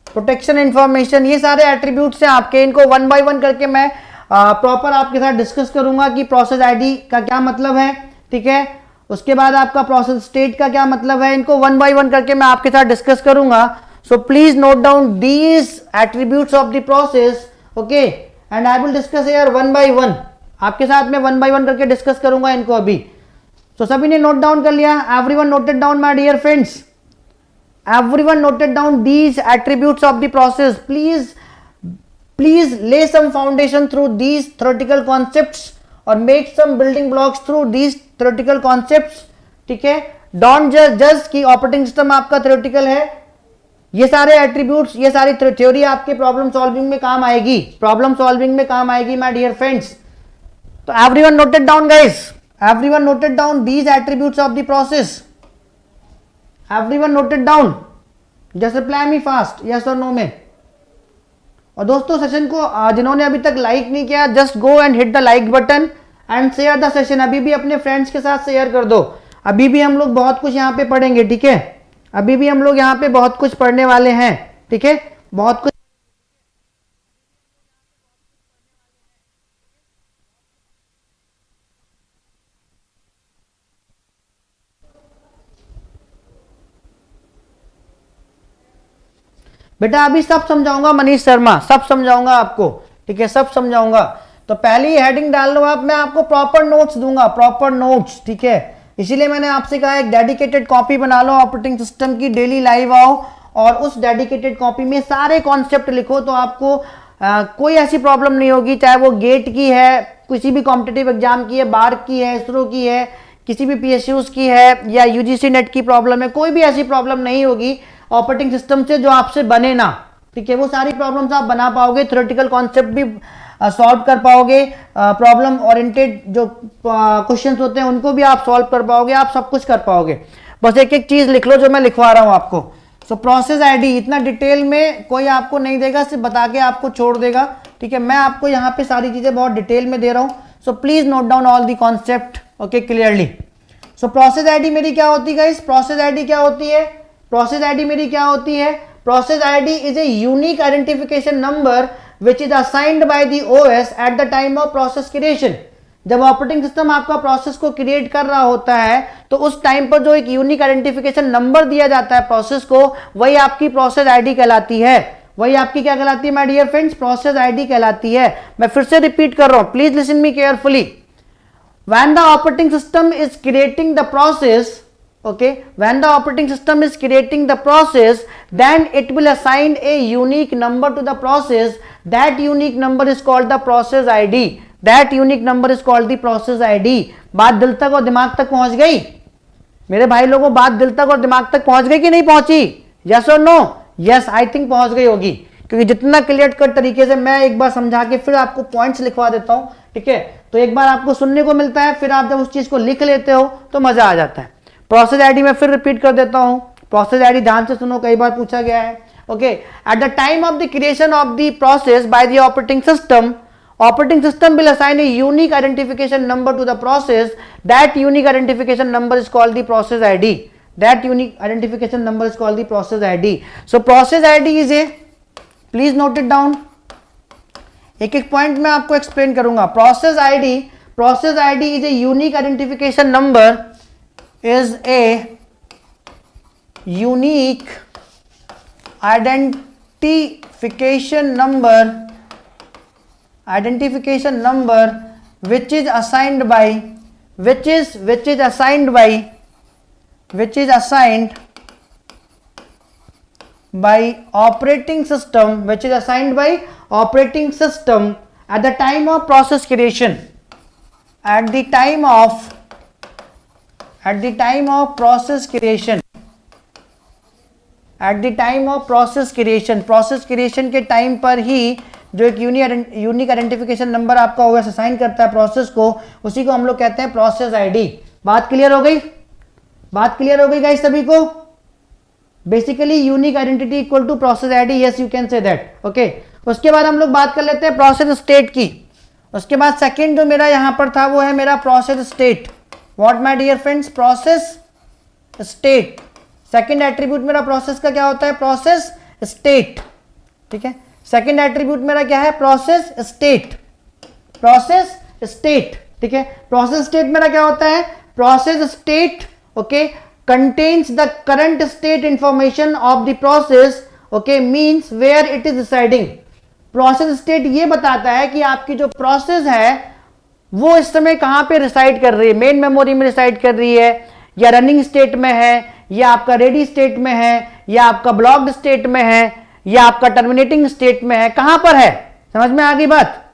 protection information, ये सारे एट्रीब्यूट्स हैं आपके, इनको वन बाय वन करके मैं प्रॉपर आपके साथ डिस्कस करूंगा कि प्रोसेस आईडी का क्या मतलब है, ठीक है। उसके बाद आपका प्रोसेस स्टेट का क्या मतलब है, इनको वन बाय वन करके मैं आपके साथ डिस्कस करूंगा। So please note down these attributes of the process, okay, and I will discuss here one by one, आपके साथ में वन बाय वन करके डिस्कस करूंगा इनको अभी। तो सभी ने नोट डाउन कर लिया, everyone noted down my dear friends, everyone noted down these attributes of the process, please lay some foundation through these theoretical concepts or make some building blocks through these theoretical concepts, ठीक है। don't just कि operating system आपका theoretical है, ये सारे attributes, ये सारी theory आपके प्रॉब्लम सॉल्विंग में काम आएगी, प्रॉब्लम सॉल्विंग में काम आएगी माय डियर फ्रेंड्स। तो everyone noted down guys, everyone noted down these attributes of the process, everyone noted down, just reply me fast yes or no में। और दोस्तों सेशन को जिन्होंने अभी तक लाइक नहीं किया, just go and hit the like button and share the session, अभी भी अपने फ्रेंड्स के साथ शेयर कर दो। अभी भी हम लोग बहुत कुछ यहाँ पे पढ़ेंगे, ठीक है, अभी भी हम लोग यहाँ पे बहुत कुछ पढ़ने वाले हैं, ठीक है, बहुत कुछ। बेटा अभी सब समझाऊंगा मनीष शर्मा, सब समझाऊंगा आपको, ठीक है, सब समझाऊंगा। तो पहले ही हेडिंग डाल लो आप, मैं आपको प्रॉपर नोट्स दूंगा, प्रॉपर नोट्स, ठीक है। इसीलिए मैंने आपसे कहा एक डेडिकेटेड कॉपी बना लो ऑपरेटिंग सिस्टम की, डेली लाइव आओ और उस डेडिकेटेड कॉपी में सारे कॉन्सेप्ट लिखो, तो आपको कोई ऐसी प्रॉब्लम नहीं होगी, चाहे वो गेट की है, किसी भी कॉम्पिटिटिव एग्जाम की है, बार की है, इसरो की है, किसी भी PSUs की है, या UGC नेट की प्रॉब्लम है, कोई भी ऐसी प्रॉब्लम नहीं होगी ऑपरेटिंग सिस्टम से जो आपसे बने ना, ठीक है। वो सारी प्रॉब्लम्स आप बना पाओगे, थ्योरेटिकल कॉन्सेप्ट भी सॉल्व कर पाओगे, प्रॉब्लम ओरिएंटेड जो क्वेश्चंस होते हैं उनको भी आप सॉल्व कर पाओगे, आप सब कुछ कर पाओगे। बस एक एक चीज लिख लो जो मैं लिखवा रहा हूं आपको। सो प्रोसेस आईडी इतना डिटेल में कोई आपको नहीं देगा, सिर्फ बता के आपको छोड़ देगा, ठीक है। मैं आपको यहाँ पे सारी चीजें बहुत डिटेल में दे रहा हूँ, so please note down all the concept, okay, clearly. So process ID मेरी क्या होती है गाइस, प्रोसेस आईडी क्या होती है, प्रोसेस आईडी मेरी क्या होती है, process ID is a unique identification number which is assigned by the OS eight the time of process creation. जब ऑपरेटिंग सिस्टम आपका प्रोसेस को क्रिएट कर रहा होता है तो उस टाइम पर जो एक यूनिक आइडेंटिफिकेशन नंबर दिया जाता है प्रोसेस को, वही आपकी प्रोसेस आईडी कहलाती है, वही आपकी क्या कहलाती है my dear friends, process ID कहलाती है। मैं फिर से रिपीट कर रहा हूं, please listen me carefully. When the operating system is creating the process, okay, when the operating system is creating the process, then it will assign a unique number to the process, that unique number is called the process id, that unique number is called the process id। बात दिल तक और दिमाग तक पहुंच गई मेरे भाई लोगों, बात दिल तक और दिमाग तक पहुंच गई कि नहीं पहुंची, यस और नो? यस, आई थिंक पहुंच गई होगी, क्योंकि जितना क्लियर कट तरीके से मैं एक बार समझा के फिर आपको पॉइंट्स लिखवा देता हूं, ठीक है, तो एक बार आपको सुनने को मिलता है, फिर आप जब उस चीज को लिख लेते हो तो मजा आ जाता है। प्रोसेस आईडी मैं फिर रिपीट कर देता हूं, प्रोसेस आईडी ध्यान से सुनो, कई बार पूछा गया है, okay. Eight the time of the creation of the process by the operating system will assign a unique identification number to the process, that unique identification number is called the process id, that unique identification number is called the process id। So process id is a please note it down. एक एक point में आपको explain करूंगा। Process ID is a unique identification number, is a unique identification number which is assigned by operating system at the time of process creation, at the time of process creation के time पर ही जो एक unique identification number आपका OS assign करता है process को, उसी को हम लोग कहते हैं प्रोसेस आईडी। बात क्लियर हो गई गाइस सभी को? Basically unique identity equal to process ID, yes you can say that, okay. उसके बाद हम लोग बात कर लेते हैं प्रोसेस स्टेट की। उसके बाद सेकंड जो मेरा यहां पर था वो है मेरा process state. What my dear friends? Process state. Second attribute मेरा प्रोसेस का क्या होता है? प्रोसेस स्टेट, ठीक है। सेकंड एट्रीब्यूट मेरा क्या है? प्रोसेस स्टेट, ठीक है। प्रोसेस स्टेट मेरा क्या होता है? Process state, okay, contains the current state information of the process, okay, means where it is residing. Process state ये बताता है कि आपकी जो प्रोसेस है वो इस समय कहां पे रिसाइड कर रही है। मेन मेमोरी में रिसाइड कर रही है, या रनिंग स्टेट में है, या आपका रेडी स्टेट में है, या आपका ब्लॉक्ड स्टेट में है, या आपका टर्मिनेटिंग स्टेट में है, कहां पर है? समझ में आ गई बात?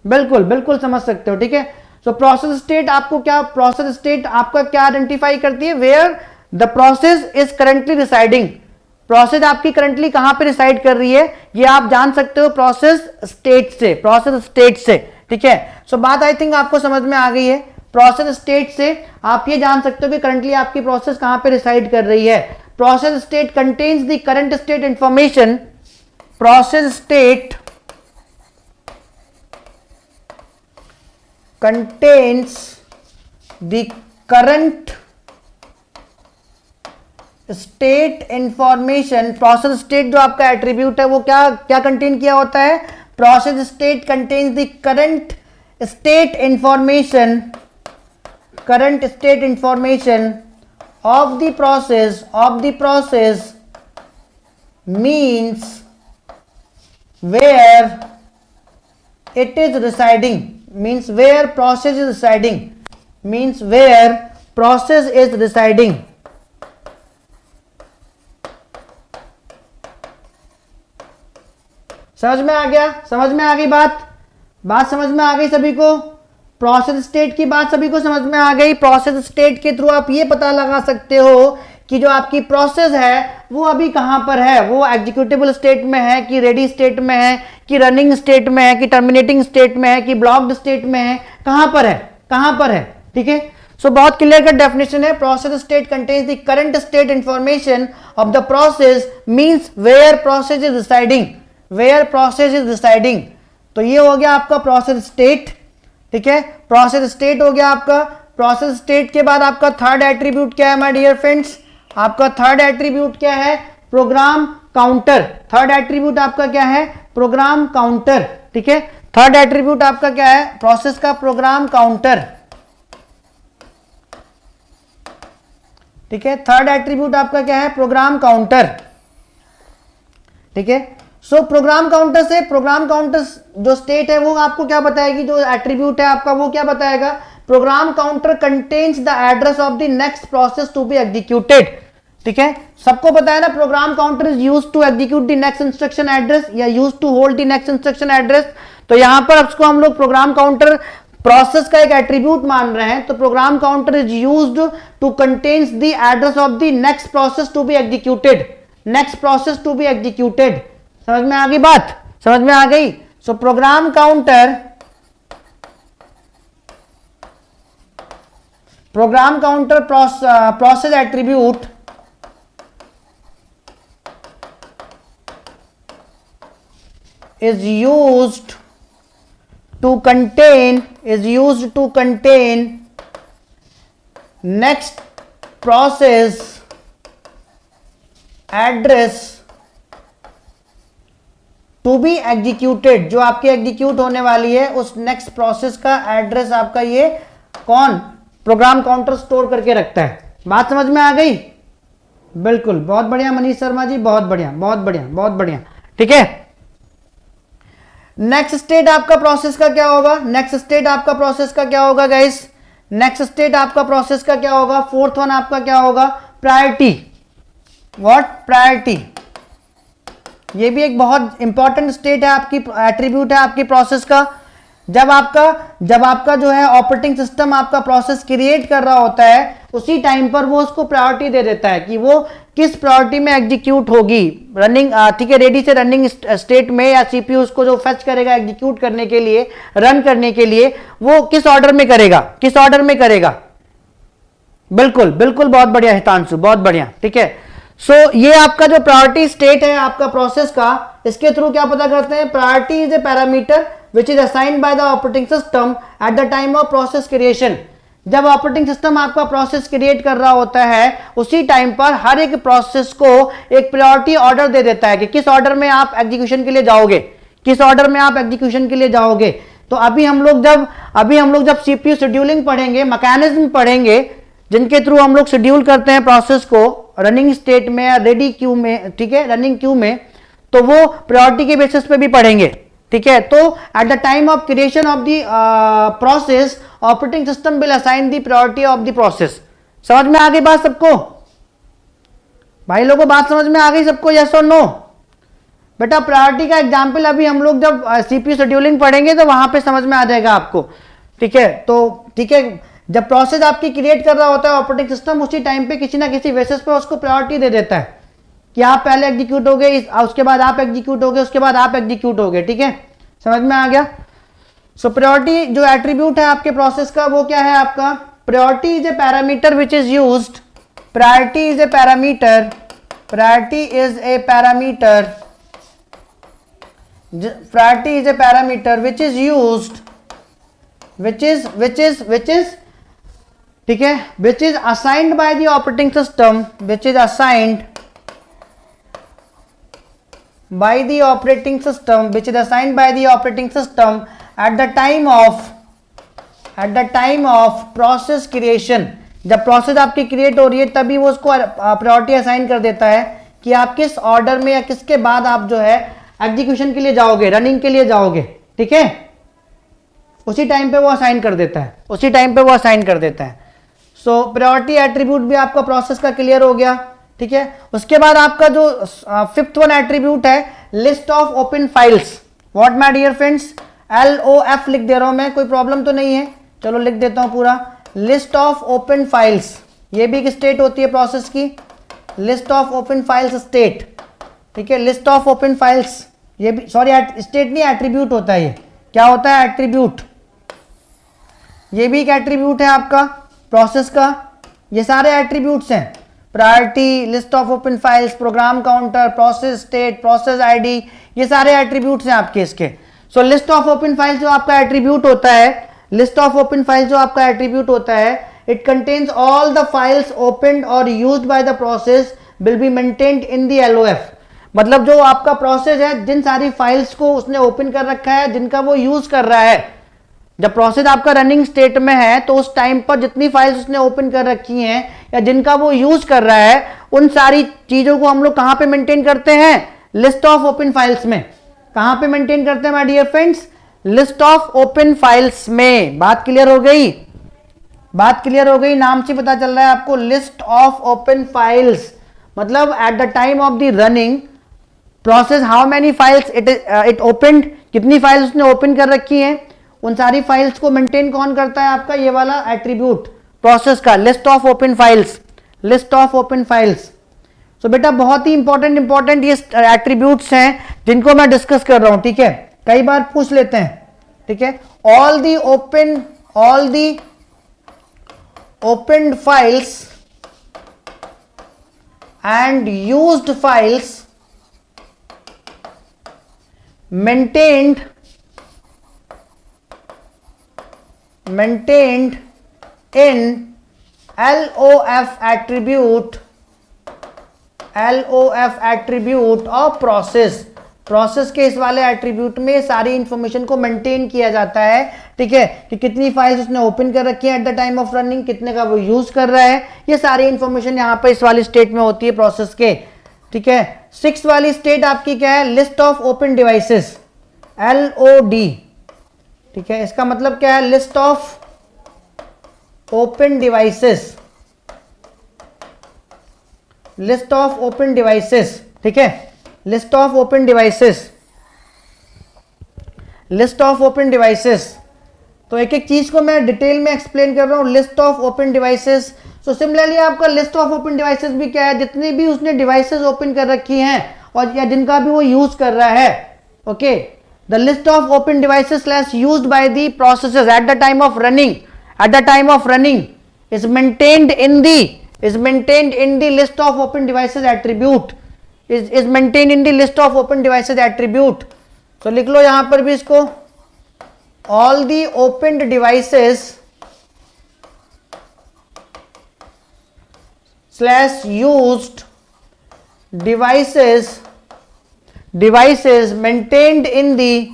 बिल्कुल समझ सकते हो, ठीक है। सो प्रोसेस स्टेट आपको क्या, प्रोसेस स्टेट आपका क्या आइडेंटिफाई करती है? Where the process is currently residing. Process आपकी करंटली कहां पे रिसाइड कर रही है, ये आप जान सकते हो प्रोसेस स्टेट से, ठीक है। सो बात आई थिंक आपको समझ में आ गई है। प्रोसेस स्टेट से आप ये जान सकते हो कि करंटली आपकी प्रोसेस कहां पे रिसाइड कर रही है। Process state contains the current state information, process state contains the current state information. Process state जो आपका एट्रीब्यूट है वो क्या कंटेन किया होता है? Process state contains the current state information of the process means where it is residing, where process is residing। समझ में आ गया? समझ में आ गई बात समझ में आ गई सभी को? प्रोसेस स्टेट की बात सभी को समझ में आ गई। प्रोसेस स्टेट के थ्रू आप ये पता लगा सकते हो कि जो आपकी प्रोसेस है वो अभी कहां पर है, वो एग्जीक्यूटेबल स्टेट में है, कि रेडी स्टेट में है, कि रनिंग स्टेट में है, कि टर्मिनेटिंग स्टेट में है, कि ब्लॉक्ड स्टेट में है, कहां पर है, ठीक है। सो बहुत क्लियर कट डेफिनेशन है। Process state contains the current state information of the process, means where process is residing. तो ये हो गया आपका प्रोसेस स्टेट, ठीक है। प्रोसेस स्टेट हो गया आपका। प्रोसेस स्टेट के बाद आपका थर्ड एट्रीब्यूट क्या है माय डियर फ्रेंड्स? आपका थर्ड एट्रीब्यूट क्या है? Program counter. थर्ड एट्रीब्यूट आपका क्या है? प्रोग्राम काउंटर, ठीक है। थर्ड एट्रीब्यूट आपका क्या है? प्रोसेस का प्रोग्राम काउंटर, ठीक है। थर्ड एट्रीब्यूट आपका क्या है? प्रोग्राम काउंटर, ठीक है। सो प्रोग्राम काउंटर से, प्रोग्राम काउंटर जो स्टेट है वो आपको क्या बताएगी? जो एट्रीब्यूट है आपका वो क्या बताएगा? Program counter contains the address of the next process to be executed, ठीक है। सबको पता है ना, program counter is used to execute the next instruction address या used to hold the next instruction address. तो यहां पर उसको हम लोग प्रोग्राम काउंटर प्रोसेस का एक एट्रीब्यूट मान रहे हैं। तो program counter is used to contains the address of the next process to be executed, समझ में आ गई बात? समझ में आ गई? So program counter process attribute is used to contain next process address to be executed, जो आपकी एग्जीक्यूट होने वाली है उस नेक्स्ट प्रोसेस का एड्रेस आपका ये कौन प्रोग्राम काउंटर स्टोर करके रखता है। बात समझ में आ गई? बिल्कुल, बहुत बढ़िया मनीष शर्मा जी, बहुत बढ़िया बहुत बढ़िया बहुत बढ़िया। ठीक है, नेक्स्ट स्टेट आपका प्रोसेस का क्या होगा? नेक्स्ट स्टेट आपका प्रोसेस का क्या होगा गाइस? नेक्स्ट स्टेट आपका प्रोसेस का क्या होगा? फोर्थ वन आपका क्या होगा? प्रायोरिटी। व्हाट? प्रायोरिटी। ये भी एक बहुत इंपॉर्टेंट स्टेट है आपकी, एट्रीब्यूट है आपकी प्रोसेस का। जब आपका जो है ऑपरेटिंग सिस्टम आपका प्रोसेस क्रिएट कर रहा होता है, उसी टाइम पर वो उसको प्रायोरिटी दे देता है कि वो किस प्रायोरिटी में एग्जीक्यूट होगी रनिंग। ठीक है, रेडी से रनिंग स्टेट में, या सीपीयू उसको जो फेच करेगा एग्जीक्यूट करने के लिए, रन करने के लिए, वो किस ऑर्डर में करेगा, किस ऑर्डर में करेगा। बिल्कुल बिल्कुल, बहुत बढ़िया हितांशु, बहुत बढ़िया। ठीक है, सो ये आपका जो प्रायोरिटी स्टेट है आपका प्रोसेस का, इसके थ्रू क्या पता करते हैं? Priority is a parameter which is assigned by the operating system eight the time of process creation. जब ऑपरेटिंग सिस्टम आपका प्रोसेस क्रिएट कर रहा होता है, उसी टाइम पर हर एक प्रोसेस को एक प्रायोरिटी ऑर्डर दे देता है कि किस ऑर्डर में आप एग्जीक्यूशन के लिए जाओगे, किस ऑर्डर में आप एग्जीक्यूशन के लिए जाओगे। तो अभी हम लोग जब सीपीयू शेड्यूलिंग पढ़ेंगे, मैकेनिज्म पढ़ेंगे, जिनके थ्रू हम लोग शेड्यूल करते हैं प्रोसेस को रनिंग स्टेट में या रेडी क्यू में, ठीक है, रनिंग क्यू में, तो वो प्रायोरिटी के बेसिस पे भी पढ़ेंगे। ठीक है, तो eight the time of creation of the process, operating system will assign the priority of the process. समझ में आ गई बात सबको? भाई लोगों, बात समझ में आ गई सबको? यस और नो? बेटा प्रायोरिटी का एग्जांपल अभी हम लोग जब सीपीयू शेड्यूलिंग पढ़ेंगे तो वहां पे समझ में आ जाएगा आपको। ठीक है, तो ठीक है, जब प्रोसेस आपकी क्रिएट कर रहा होता है ऑपरेटिंग सिस्टम, उसी टाइम पे किसी ना किसी बेसिस पे उसको प्रायोरिटी दे देता है कि आप पहले एग्जीक्यूट हो गए, उसके बाद आप एग्जीक्यूट हो गए, उसके बाद आप एग्जीक्यूट हो गए। ठीक है, समझ में आ गया? सो प्रायोरिटी जो एट्रीब्यूट है आपके प्रोसेस का, वो क्या है आपका? Priority is a parameter which is used, priority is a parameter, priority is a parameter, priority is a parameter which is used, which is ठीक है, which is assigned by the operating system, which is assigned by the operating system, which is assigned by the operating system at the time of process creation। जब process आपकी create हो रही है तभी वो उसको प्रायोरिटी असाइन कर देता है कि आप किस ऑर्डर में या किसके बाद आप जो है एग्जीक्यूशन के लिए जाओगे, रनिंग के लिए जाओगे। ठीक है, उसी टाइम पे वो असाइन कर देता है, उसी टाइम पे वो असाइन कर देता है। सो प्रायोरिटी एट्रीब्यूट भी आपका प्रोसेस का क्लियर हो गया। ठीक है, उसके बाद आपका जो फिफ्थ वन एट्रीब्यूट है, list of open files. What my dear friends? LOF लिख दे रहा हूं मैं, कोई प्रॉब्लम तो नहीं है? चलो लिख देता हूं पूरा, लिस्ट ऑफ ओपन फाइल्स। ये भी एक स्टेट होती है प्रोसेस की, list of open files state. ठीक है, लिस्ट ऑफ ओपन फाइल्स, ये भी सॉरी स्टेट नहीं, एट्रीब्यूट होता है। ये क्या होता है? एट्रीब्यूट। ये भी एक एट्रीब्यूट है आपका प्रोसेस का। ये सारे एट्रीब्यूट्स हैं, priority, list of open files, programme counter, process state, process ID, ये सारे एट्रीब्यूट्स हैं आपके इसके। सो लिस्ट ऑफ ओपन फाइल्स जो आपका एट्रीब्यूट होता है, लिस्ट ऑफ ओपन फाइल्स जो आपका एट्रीब्यूट होता है, it contains all the files opened और used by the process will be maintained in the LOF। मतलब जो आपका प्रोसेस है, जिन सारी फाइल्स को उसने ओपन कर रखा है, जिनका वो यूज कर रहा है, जब प्रोसेस आपका रनिंग स्टेट में है तो उस टाइम पर जितनी फाइल्स उसने ओपन कर रखी हैं या जिनका वो यूज कर रहा है, उन सारी चीजों को हम लोग कहां पे मेंटेन करते हैं? लिस्ट ऑफ ओपन फाइल्स में। कहां पे मेंटेन करते हैं my dear friends? List of open files में। बात क्लियर हो गई? बात क्लियर हो गई? नाम से पता चल रहा है आपको, लिस्ट ऑफ ओपन फाइल्स मतलब eight the time of the running process how many files it opened, कितनी फाइल्स उसने ओपन कर रखी हैं, उन सारी फाइल्स को मेंटेन कौन करता है? आपका ये वाला एट्रीब्यूट प्रोसेस का, list of open files, list of open files. So बेटा बहुत ही इंपॉर्टेंट ये एट्रीब्यूट्स हैं जिनको मैं डिस्कस कर रहा हूं। ठीक है, कई बार पूछ लेते हैं। ठीक है, all the open files and used files maintained in LOF attribute of process process के इस वाले एट्रीब्यूट में सारी इंफॉर्मेशन को मेंटेन किया जाता है, ठीक है, कि कितनी फाइल्स उसने ओपन कर रखी है eight the time of running, कितने का वो यूज कर रहा है, ये सारी इंफॉर्मेशन यहाँ पर इस वाली स्टेट में होती है प्रोसेस के, ठीक है। 6 वाली स्टेट आपकी क्या है, list of open devices, LOD, ठीक है, इसका मतलब क्या है, list of open devices, list of open devices, ठीक है, list of open devices, list of open devices. तो एक एक चीज को मैं डिटेल में एक्सप्लेन कर रहा हूं, list of open devices. So similarly आपका लिस्ट ऑफ ओपन डिवाइसेस भी क्या है, जितनी भी उसने डिवाइसेस ओपन कर रखी हैं और या जिनका भी वो यूज कर रहा है, okay, the list of open devices slash used by the processes eight the time of running, eight the time of running is maintained in the list of open devices attribute, is maintained in the list of open devices attribute. So लिख लो यहां पर भी इसको, all the opened devices slash used devices maintained in the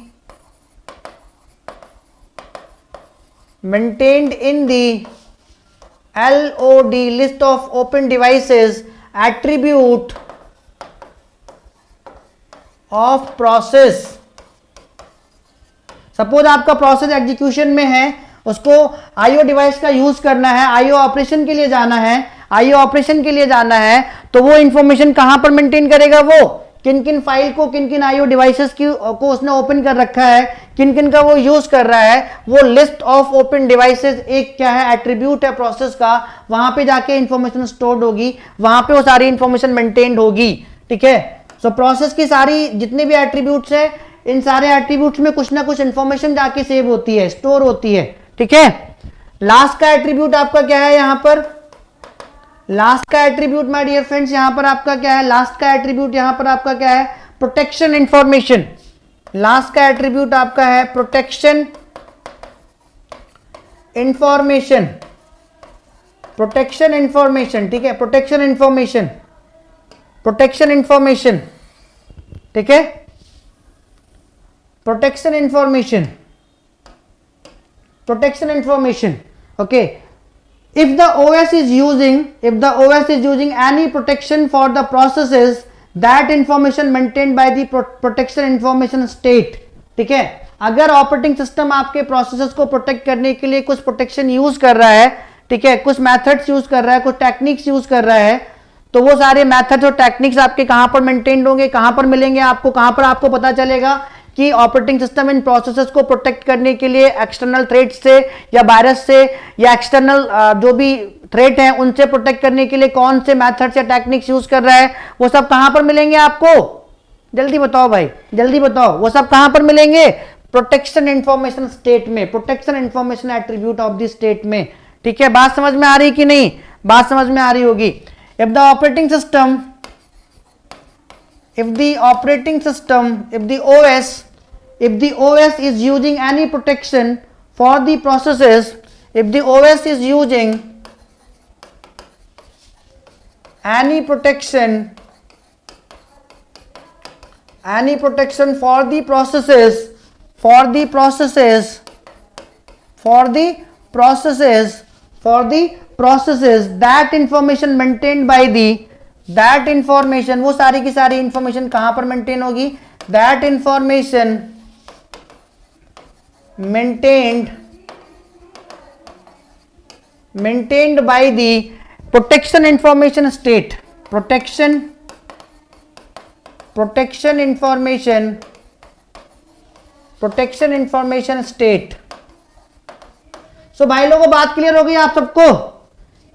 LOD, list of open devices attribute of process. Suppose आपका process execution में है, उसको IO device का यूज करना है, आईओ ऑपरेशन के लिए जाना है, आईओ ऑपरेशन के लिए जाना है, तो वो इंफॉर्मेशन कहां पर मेंटेन करेगा, वो किन किन फाइल को, किन किन आईओ डिवाइसेस को उसने ओपन कर रखा है, किन किन का वो यूज कर रहा है, वो लिस्ट ऑफ ओपन डिवाइसेस एक क्या है, एट्रीब्यूट है प्रोसेस का, वहां पे जाके इंफॉर्मेशन स्टोर्ड होगी, वहां पे वो सारी इंफॉर्मेशन मेंटेन्ड होगी, ठीक है। सो प्रोसेस की सारी जितने भी एट्रीब्यूट्स है, इन सारे एट्रीब्यूट्स में कुछ ना कुछ इंफॉर्मेशन जाके सेव होती है, स्टोर होती है, ठीक है। लास्ट का एट्रीब्यूट आपका क्या है, यहां पर लास्ट का एट्रीब्यूट माय डियर फ्रेंड्स, यहां पर आपका क्या है, लास्ट का एट्रीब्यूट यहां पर आपका क्या है, प्रोटेक्शन इंफॉर्मेशन। लास्ट का एट्रीब्यूट आपका है प्रोटेक्शन इंफॉर्मेशन, प्रोटेक्शन इंफॉर्मेशन, ठीक है, प्रोटेक्शन इंफॉर्मेशन, प्रोटेक्शन इंफॉर्मेशन, ठीक है, protection information, protection information, okay. If the OS is using any protection for the processes, that information maintained by the protection information state, ठीक है। अगर operating system आपके processes को protect करने के लिए कुछ प्रोटेक्शन यूज कर रहा है, ठीक है, कुछ मेथड्स यूज कर रहा है, कुछ टेक्निक्स यूज कर रहा है, तो वो सारे मेथड्स और टेक्निक्स आपके कहां पर मेंटेन्ड होंगे, कहां पर मिलेंगे आपको, कहां पर आपको पता चलेगा कि ऑपरेटिंग सिस्टम इन प्रोसेसेस को प्रोटेक्ट करने के लिए एक्सटर्नल थ्रेट से या वायरस से या एक्सटर्नल जो भी थ्रेट हैं उनसे प्रोटेक्ट करने के लिए कौन से मेथड्स या टेक्निक्स यूज कर रहा है, वो सब कहां पर मिलेंगे आपको, जल्दी बताओ भाई, जल्दी बताओ, वो सब कहां पर मिलेंगे, प्रोटेक्शन इंफॉर्मेशन स्टेट में, protection information attribute of the state में, ठीक है। बात समझ में आ रही कि नहीं, बात समझ में आ रही होगी। If the operating system, if the OS is using any protection for the processes, if the OS is using any protection for the processes, that information maintained by the, that information, वो सारी की सारी information कहां पर maintain होगी, that information maintained by the protection information state, protection information state। सो भाई लोगों बात क्लियर हो गई आप सबको,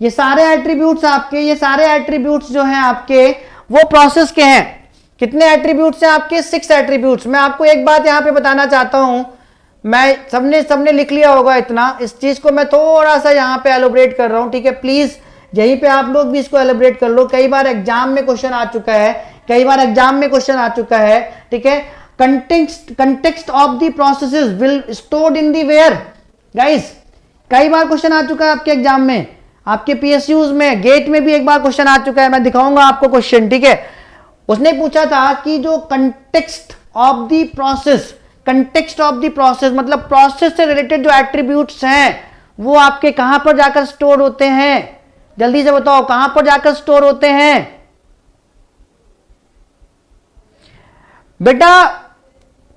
ये सारे एट्रीब्यूट्स आपके, ये सारे एट्रीब्यूट्स जो हैं आपके वो प्रोसेस के हैं। कितने एट्रीब्यूट्स हैं आपके, 6 एट्रीब्यूट्स। मैं आपको एक बात यहां पे बताना चाहता हूं, मैं सबने लिख लिया होगा इतना, इस चीज को मैं थोड़ा सा यहां पे एलोबरेट कर रहा हूं, ठीक है। प्लीज यहीं पे आप लोग भी इसको एलोबरेट कर लो, कई बार एग्जाम में क्वेश्चन आ चुका है, ठीक है। Context of the processes will stored in the where, guys कई बार क्वेश्चन आ चुका है आपके एग्जाम में, आपके पीएसयूज में, गेट में भी एक बार क्वेश्चन आ चुका है, मैं दिखाऊंगा आपको क्वेश्चन, ठीक है। उसने पूछा था कि जो context of the process, context of the process मतलब प्रोसेस से रिलेटेड जो एट्रीब्यूट्स हैं वो आपके कहां पर जाकर स्टोर होते हैं, जल्दी से बताओ कहां पर जाकर स्टोर होते हैं बेटा।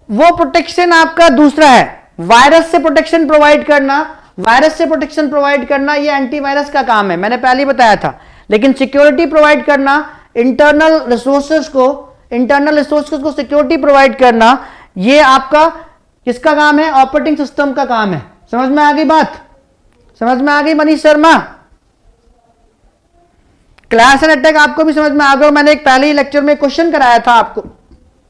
वो प्रोटेक्शन आपका दूसरा है, वायरस से प्रोटेक्शन प्रोवाइड करना, वायरस से प्रोटेक्शन प्रोवाइड करना ये एंटीवायरस का काम है, मैंने पहले ही बताया था। लेकिन सिक्योरिटी प्रोवाइड करना, इंटरनल रिसोर्सेज को सिक्योरिटी प्रोवाइड करना, ये आपका किसका काम है, ऑपरेटिंग सिस्टम का काम है। समझ में आ गई बात, समझ में आ गई Manish Sharma? Class and attack आपको भी समझ में आ गया। मैंने एक पहले ही लेक्चर में क्वेश्चन कराया था आपको,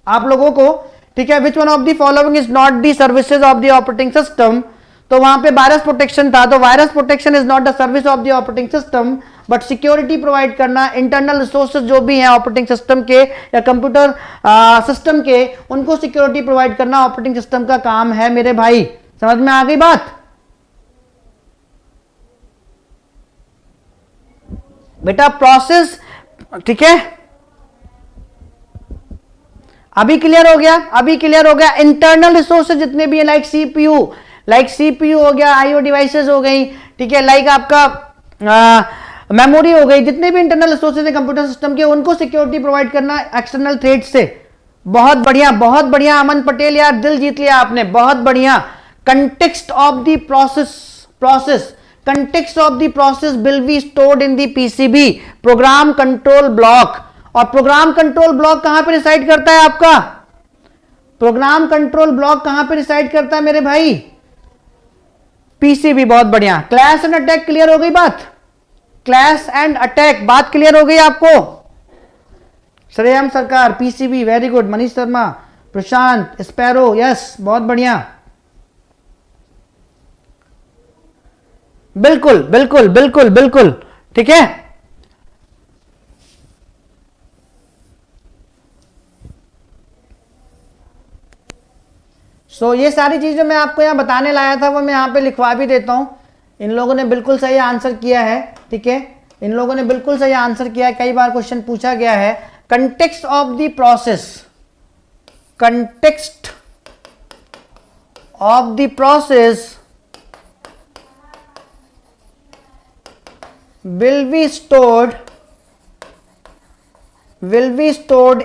आप लोगों को, ठीक है, which one of the following is not the services of the operating system. तो वहां पे वायरस प्रोटेक्शन था, तो virus protection is not the service of the operating system, but security provide करना, इंटरनल रिसोर्सेज जो भी हैं ऑपरेटिंग सिस्टम के या कंप्यूटर सिस्टम के, उनको सिक्योरिटी प्रोवाइड करना ऑपरेटिंग सिस्टम का काम है मेरे भाई। समझ में आ गई बात? बेटा प्रोसेस, ठीक है, अभी क्लियर हो गया, अभी क्लियर हो गया। इंटरनल रिसोर्सेज जितने भी है लाइक सीपीयू हो गया, आईओ डिवाइसेस हो गई, ठीक है, लाइक आपका मेमोरी हो गई, जितने भी इंटरनल रिसोर्सेज है कंप्यूटर सिस्टम के, उनको सिक्योरिटी प्रोवाइड करना एक्सटर्नल थ्रेट से। बहुत बढ़िया, बहुत बढ़िया अमन पटेल, यार दिल जीत लिया आपने, बहुत बढ़िया। Context of the process context of the process will be stored in the PCB, program control block. और प्रोग्राम कंट्रोल ब्लॉक कहां पे रिसाइड करता है आपका, प्रोग्राम कंट्रोल ब्लॉक कहां पे रिसाइड करता है मेरे भाई, पीसीबी। बहुत बढ़िया। क्लैश एंड अटैक क्लियर हो गई बात, क्लैश एंड अटैक बात क्लियर हो गई आपको? Shreyam Sarkar, PCB, very good. Manish Sharma, Prashant, sparrow, yes, बहुत बढ़िया, बिल्कुल बिल्कुल बिल्कुल बिल्कुल, ठीक है। ये सारी चीजें मैं आपको यहां बताने लाया था, वो मैं यहां पे लिखवा भी देता हूं। इन लोगों ने बिल्कुल सही आंसर किया है, ठीक है, इन लोगों ने बिल्कुल सही आंसर किया है। कई बार क्वेश्चन पूछा गया है। Context of the process, context of the process will be stored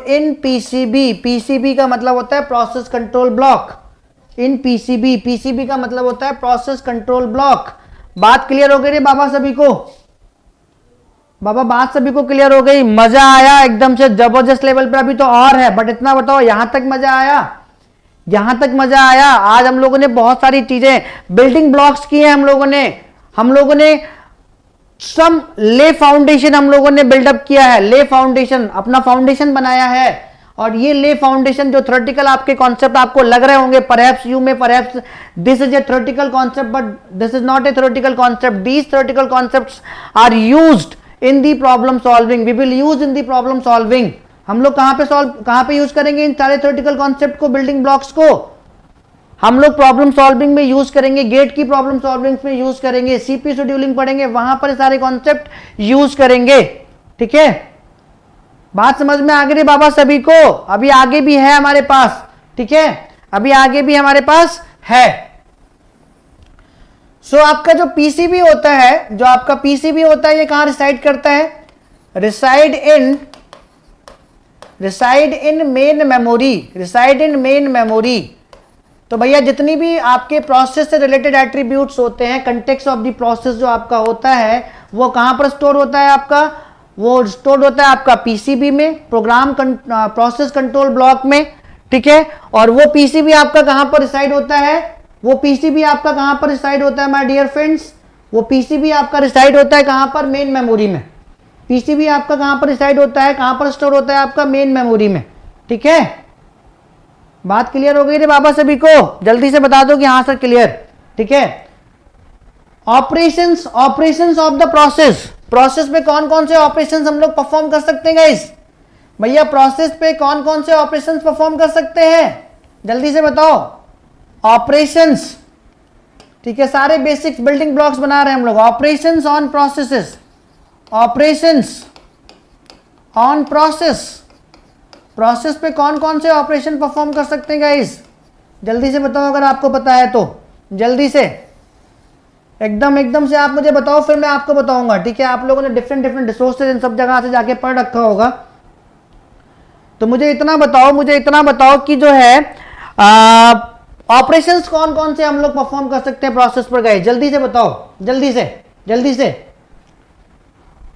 in PCB। PCB का मतलब होता है प्रोसेस कंट्रोल ब्लॉक। इन PCB का मतलब होता है प्रोसेस कंट्रोल ब्लॉक। बात क्लियर हो गई रे बाबा सभी को? बाबा बात सभी को क्लियर हो गई? मजा आया एकदम से जबरदस्त लेवल पे? अभी तो और है, बट इतना बताओ, यहां तक मजा आया? यहां तक मजा आया? आज हम लोगों ने बहुत सारी चीजें, बिल्डिंग ब्लॉक्स की है हम लोगों ने सम ले फाउंडेशन हम लोगों ने बिल्डअप किया है, ले फाउंडेशन, अपना फाउंडेशन बनाया है। और ये ले फाउंडेशन जो थ्योरेटिकल आपके कॉन्सेप्ट आपको लग रहे होंगे, परहैप्स यू में, perhaps this is a theoretical concept, but this is not a theoretical concept. These theoretical concepts are used in the problem solving, we will use in the problem solving. हम लोग कहां पे use करेंगे इन सारे theoretical concept को, building blocks को? हम लोग प्रॉब्लम सॉल्विंग में यूज करेंगे, गेट की प्रॉब्लम सॉल्विंग में यूज करेंगे, सीपी शेड्यूलिंग पढ़ेंगे, वहां पर सारे कॉन्सेप्ट यूज करेंगे, ठीक है। बात समझ में आ गई बाबा सभी को? अभी आगे भी है हमारे पास, ठीक है, अभी आगे भी हमारे पास है। आपका जो पीसीबी होता है, जो आपका पीसीबी होता है, ये कहां रिसाइड करता है? Reside in main memory, reside in main memory. तो भैया जितनी भी आपके प्रोसेस से रिलेटेड एट्रीब्यूट्स होते हैं, कंटेक्स्ट ऑफ द प्रोसेस जो आपका होता है, वो कहां पर स्टोर होता है आपका? वो स्टोर होता है आपका पीसीबी में, प्रोग्राम प्रोसेस कंट्रोल ब्लॉक में, ठीक है। और वो पीसीबी आपका कहां पर रिसाइड होता है? वो पीसीबी आपका कहां पर रिसाइड होता है माय डियर फ्रेंड्स? वो पीसीबी आपका रिसाइड होता है कहां पर? मेन मेमोरी में। पीसीबी आपका कहां पर रिसाइड होता है, कहां पर स्टोर होता है आपका? मेन मेमोरी में, ठीक है। बात क्लियर हो गई रे बाबा सभी को? जल्दी से बता दो कि हाँ सर क्लियर, ठीक है। ऑपरेशंस ऑफ द प्रोसेस पे कौन कौन से ऑपरेशंस हम लोग परफॉर्म कर सकते हैं गाइस? भैया प्रोसेस पे कौन कौन से ऑपरेशंस परफॉर्म कर सकते हैं, जल्दी से बताओ। ऑपरेशंस, ठीक है, सारे बेसिक्स बिल्डिंग ब्लॉक्स बना रहे हैं हम लोग। Operations on processes, operations on process, process पे कौन कौन से ऑपरेशन परफॉर्म कर सकते हैं गाइस, जल्दी से बताओ अगर आपको पता है तो, जल्दी से एकदम से आप मुझे बताओ, फिर मैं आपको बताऊंगा, ठीक है। आप लोगों ने डिफरेंट रिसोर्सेज इन सब जगह से जाके पढ़ रखा होगा, तो मुझे इतना बताओ कि जो है ऑपरेशंस कौन कौन से हम लोग परफॉर्म कर सकते हैं प्रोसेस पर गाइस, जल्दी से बताओ, जल्दी से।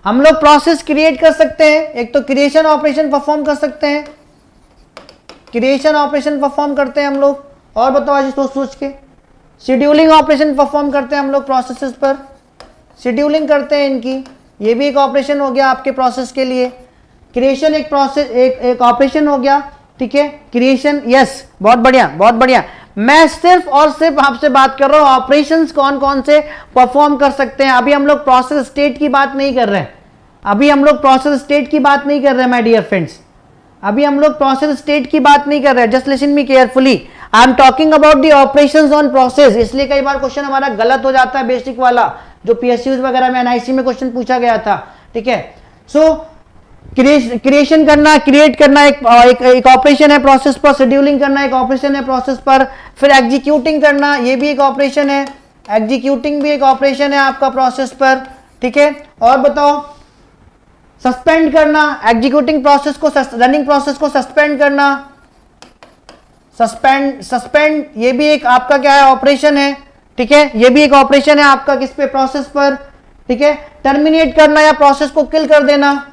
हम लोग प्रोसेस क्रिएट कर सकते हैं, एक तो क्रिएशन ऑपरेशन परफॉर्म कर सकते हैं, क्रिएशन ऑपरेशन परफॉर्म करते हैं हम लोग, और बताओ आज सोच के, शेड्यूलिंग ऑपरेशन परफॉर्म करते हैं हम लोग प्रोसेसेस पर, शेड्यूलिंग करते हैं इनकी, ये भी एक ऑपरेशन हो गया आपके प्रोसेस के लिए। क्रिएशन एक प्रोसेस एक ऑपरेशन हो गया, ठीक है, क्रिएशन, यस, बहुत बढ़िया। मैं सिर्फ और सिर्फ आपसे बात कर रहा हूं ऑपरेशंस कौन कौन से परफॉर्म कर सकते हैं। अभी हम लोग प्रोसेस स्टेट की बात नहीं कर रहे हैं, माय डियर फ्रेंड्स, अभी हम लोग प्रोसेस स्टेट की बात नहीं कर रहे हैं। Just listen me carefully, I am talking about the operations on process. इसलिए कई बार क्वेश्चन हमारा गलत हो जाता है, बेसिक वाला जो पीएसयूज वगैरह में एनआईसी में क्वेश्चन पूछा गया था, ठीक है। सो क्रिएशन करना, क्रिएट करना एक ऑपरेशन है प्रोसेस पर, शेड्यूलिंग करना एक ऑपरेशन है प्रोसेस पर, फिर एग्जीक्यूटिंग करना ये भी एक ऑपरेशन है, एग्जीक्यूटिंग भी एक ऑपरेशन है आपका प्रोसेस पर, ठीक है। और बताओ, सस्पेंड करना, एग्जीक्यूटिंग प्रोसेस को, रनिंग प्रोसेस को सस्पेंड करना, सस्पेंड ये भी एक आपका क्या है, ऑपरेशन है, ठीक है, ये भी एक ऑपरेशन है आपका किस पे, प्रोसेस पर, ठीक है। टर्मिनेट करना या प्रोसेस को किल कर देना,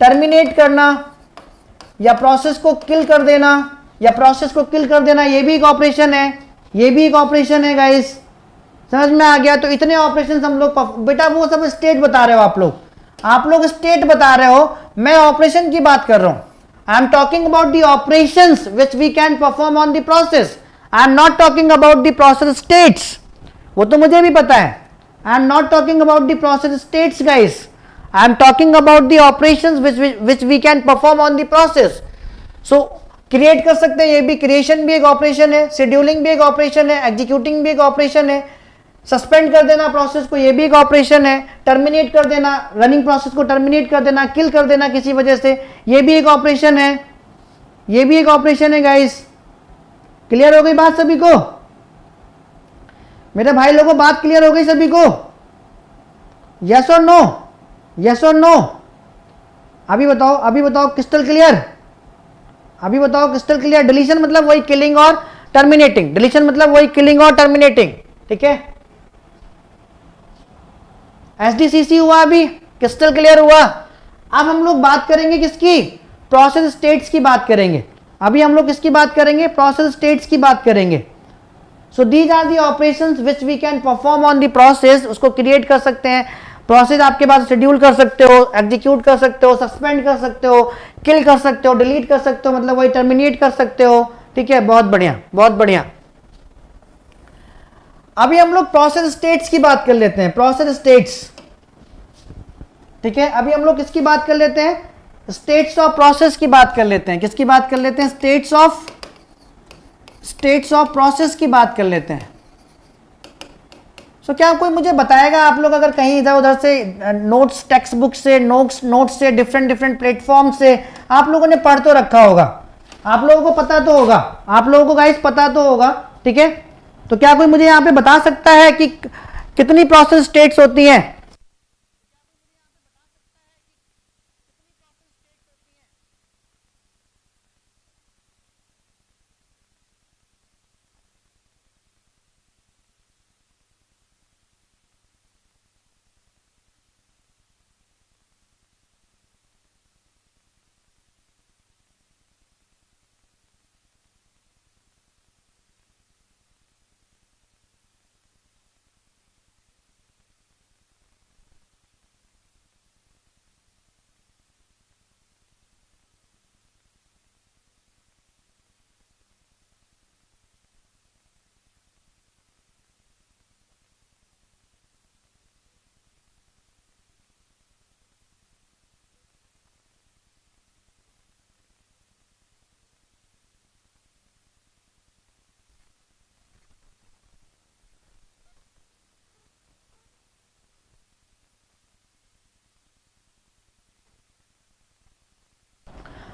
टर्मिनेट करना या प्रोसेस को किल कर देना, ये भी एक ऑपरेशन है, गाइस, समझ में आ गया। तो इतने ऑपरेशन हम लोग, बेटा वो सब स्टेट बता रहे हो आप लोग स्टेट बता रहे हो, मैं ऑपरेशन की बात कर रहा हूं। I am talking about the operations which we can perform on the process, I am not talking about the process states, वो तो मुझे भी पता है। I am not talking about the process states guys, I am talking about the operations which we can perform on the process. So create कर सकते हैं, ये भी क्रिएशन भी एक ऑपरेशन है, शेड्यूलिंग भी एक ऑपरेशन है, एग्जीक्यूटिंग भी एक ऑपरेशन है, सस्पेंड कर देना प्रोसेस को ये भी एक ऑपरेशन है, टर्मिनेट कर देना रनिंग प्रोसेस को, टर्मिनेट कर देना, किल कर देना किसी वजह से, ये भी एक ऑपरेशन है, गाइस। क्लियर हो गई बात सभी को, मेरे भाई लोगों, बात क्लियर हो गई सभी को, यस और नो, यस और नो? अभी बताओ क्रिस्टल क्लियर, डिलीशन मतलब वही किलिंग और टर्मिनेटिंग, ठीक है। एसडीसीसी हुआ, अभी क्रिस्टल क्लियर हुआ। अब हम लोग बात करेंगे किसकी, प्रोसेस स्टेट्स की बात करेंगे। अभी हम लोग किसकी बात करेंगे, प्रोसेस स्टेट्स की बात करेंगे। So these are the operations which we can perform on the process. उसको क्रिएट कर सकते हैं, प्रोसेस आपके पास शेड्यूल कर सकते हो, एग्जीक्यूट कर सकते हो, सस्पेंड कर सकते हो, किल कर सकते हो, डिलीट कर सकते हो, मतलब वही टर्मिनेट कर सकते हो, ठीक है। बहुत बढ़िया। अभी हम लोग प्रोसेस स्टेट्स की बात कर लेते हैं, प्रोसेस स्टेट्स, ठीक है। अभी हम लोग किसकी बात कर लेते हैं, स्टेट्स ऑफ प्रोसेस की बात कर लेते हैं। किसकी बात कर लेते हैं, स्टेट्स ऑफ प्रोसेस की बात कर लेते हैं। क्या कोई मुझे बताएगा, आप लोग अगर कहीं इधर उधर से नोट्स, टेक्स्ट बुक से, नोट्स से, डिफरेंट प्लेटफॉर्म से आप लोगों ने पढ़ तो रखा होगा, आप लोगों को पता तो होगा, आप लोगों को गाइस पता तो होगा, ठीक है। तो क्या कोई मुझे यहाँ पे बता सकता है कि कितनी प्रोसेस स्टेट्स होती हैं?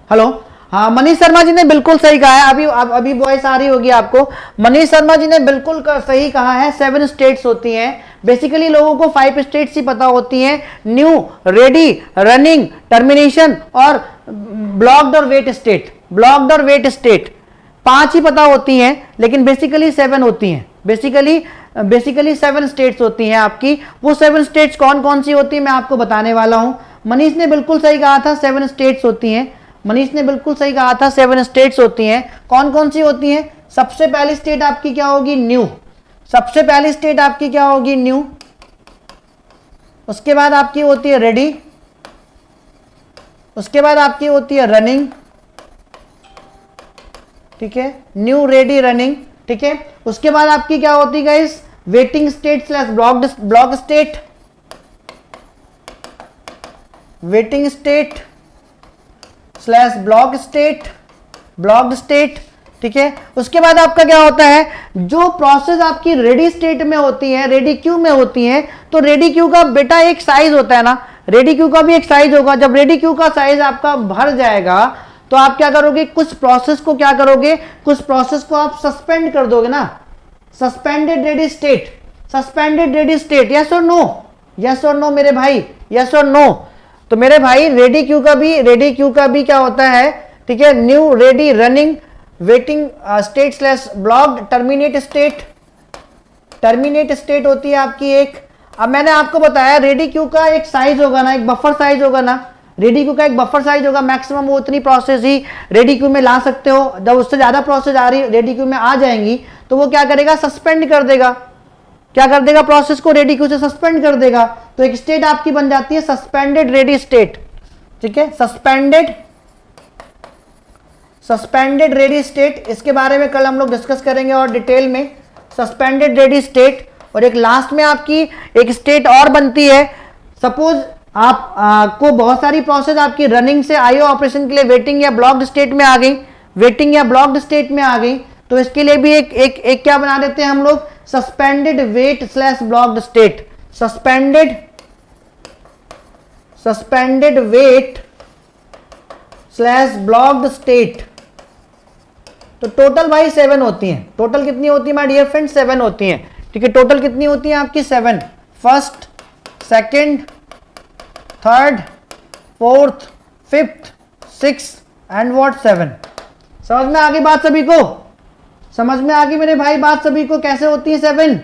हेलो, हाँ, मनीष शर्मा जी ने बिल्कुल सही कहा है। अभी वॉइस आ रही होगी आपको। मनीष शर्मा जी ने बिल्कुल सही कहा है, 7 स्टेट्स होती हैं। बेसिकली लोगों को 5 स्टेट्स ही पता होती हैं, न्यू, रेडी, रनिंग, टर्मिनेशन और ब्लॉक्ड और वेट स्टेट। ब्लॉक्ड और वेट स्टेट 5 ही पता होती हैं, लेकिन बेसिकली 7 होती हैं। बेसिकली 7 स्टेट्स होती हैं आपकी। वो 7 स्टेट्स कौन कौन सी होती है मैं आपको बताने वाला हूं। मनीष ने बिल्कुल सही कहा था, 7 स्टेट्स होती हैं। मनीष ने बिल्कुल सही कहा था, 7 स्टेट्स होती हैं। कौन कौन सी होती हैं? सबसे पहली स्टेट आपकी क्या होगी? न्यू। सबसे पहली स्टेट आपकी क्या होगी? न्यू। उसके बाद आपकी होती है रेडी। उसके बाद आपकी होती है रनिंग। ठीक है, न्यू, रेडी, रनिंग। ठीक है, उसके बाद आपकी क्या होती है guys? Waiting state slash block state. Waiting state slash blocked state. ठीक है, उसके बाद आपका क्या होता है? जो प्रोसेस आपकी रेडी स्टेट में होती है, रेडी क्यू में होती है, तो रेडी क्यू का बेटा एक साइज होता है ना, रेडी क्यू का भी एक साइज होगा। जब रेडी क्यू का साइज आपका भर जाएगा तो आप क्या करोगे? कुछ प्रोसेस को क्या करोगे? कुछ प्रोसेस को आप सस्पेंड कर दोगे ना, suspended ready state. Suspended ready state, yes और नो? यस और नो मेरे भाई? यस और नो? तो मेरे भाई रेडी क्यू का भी क्या होता है? ठीक है, new, ready, running, waiting state slash blocked, terminate state. Terminate state होती है आपकी एक। अब मैंने आपको बताया रेडी क्यू का एक साइज होगा ना, एक बफर साइज होगा ना। रेडी क्यू का एक बफर साइज होगा, मैक्सिमम वो उतनी प्रोसेस ही रेडी क्यू में ला सकते हो। जब उससे ज्यादा प्रोसेस आ रही रेडी क्यू में आ जाएंगी तो वो क्या करेगा? सस्पेंड कर देगा। क्या कर देगा? प्रोसेस को रेडी क्यू से सस्पेंड कर देगा। तो एक स्टेट आपकी बन जाती है सस्पेंडेड रेडी स्टेट। ठीक है, सस्पेंडेड रेडी स्टेट। इसके बारे में कल हम लोग डिस्कस करेंगे और डिटेल में। Suspended ready state. और एक लास्ट में आपकी एक स्टेट और बनती है। सपोज आप को बहुत सारी प्रोसेस आपकी रनिंग से आईओ ऑपरेशन के लिए वेटिंग या ब्लॉक्ड स्टेट में आ गई, वेटिंग या ब्लॉक्ड स्टेट में आ गई, तो इसके लिए भी एक क्या बना देते हैं हम लोग? Suspended wait slash blocked state. Suspended wait slash blocked state. तो टोटल भाई 7 होती हैं। टोटल कितनी होती है माय डियर फ्रेंड? 7 होती हैं। ठीक है, टोटल कितनी होती है आपकी? 7। First, second, third, fourth, fifth, six and what 7। समझ में आ गई बात सभी को? समझ में आ गई मेरे भाई बात सभी को? कैसे होती है 7?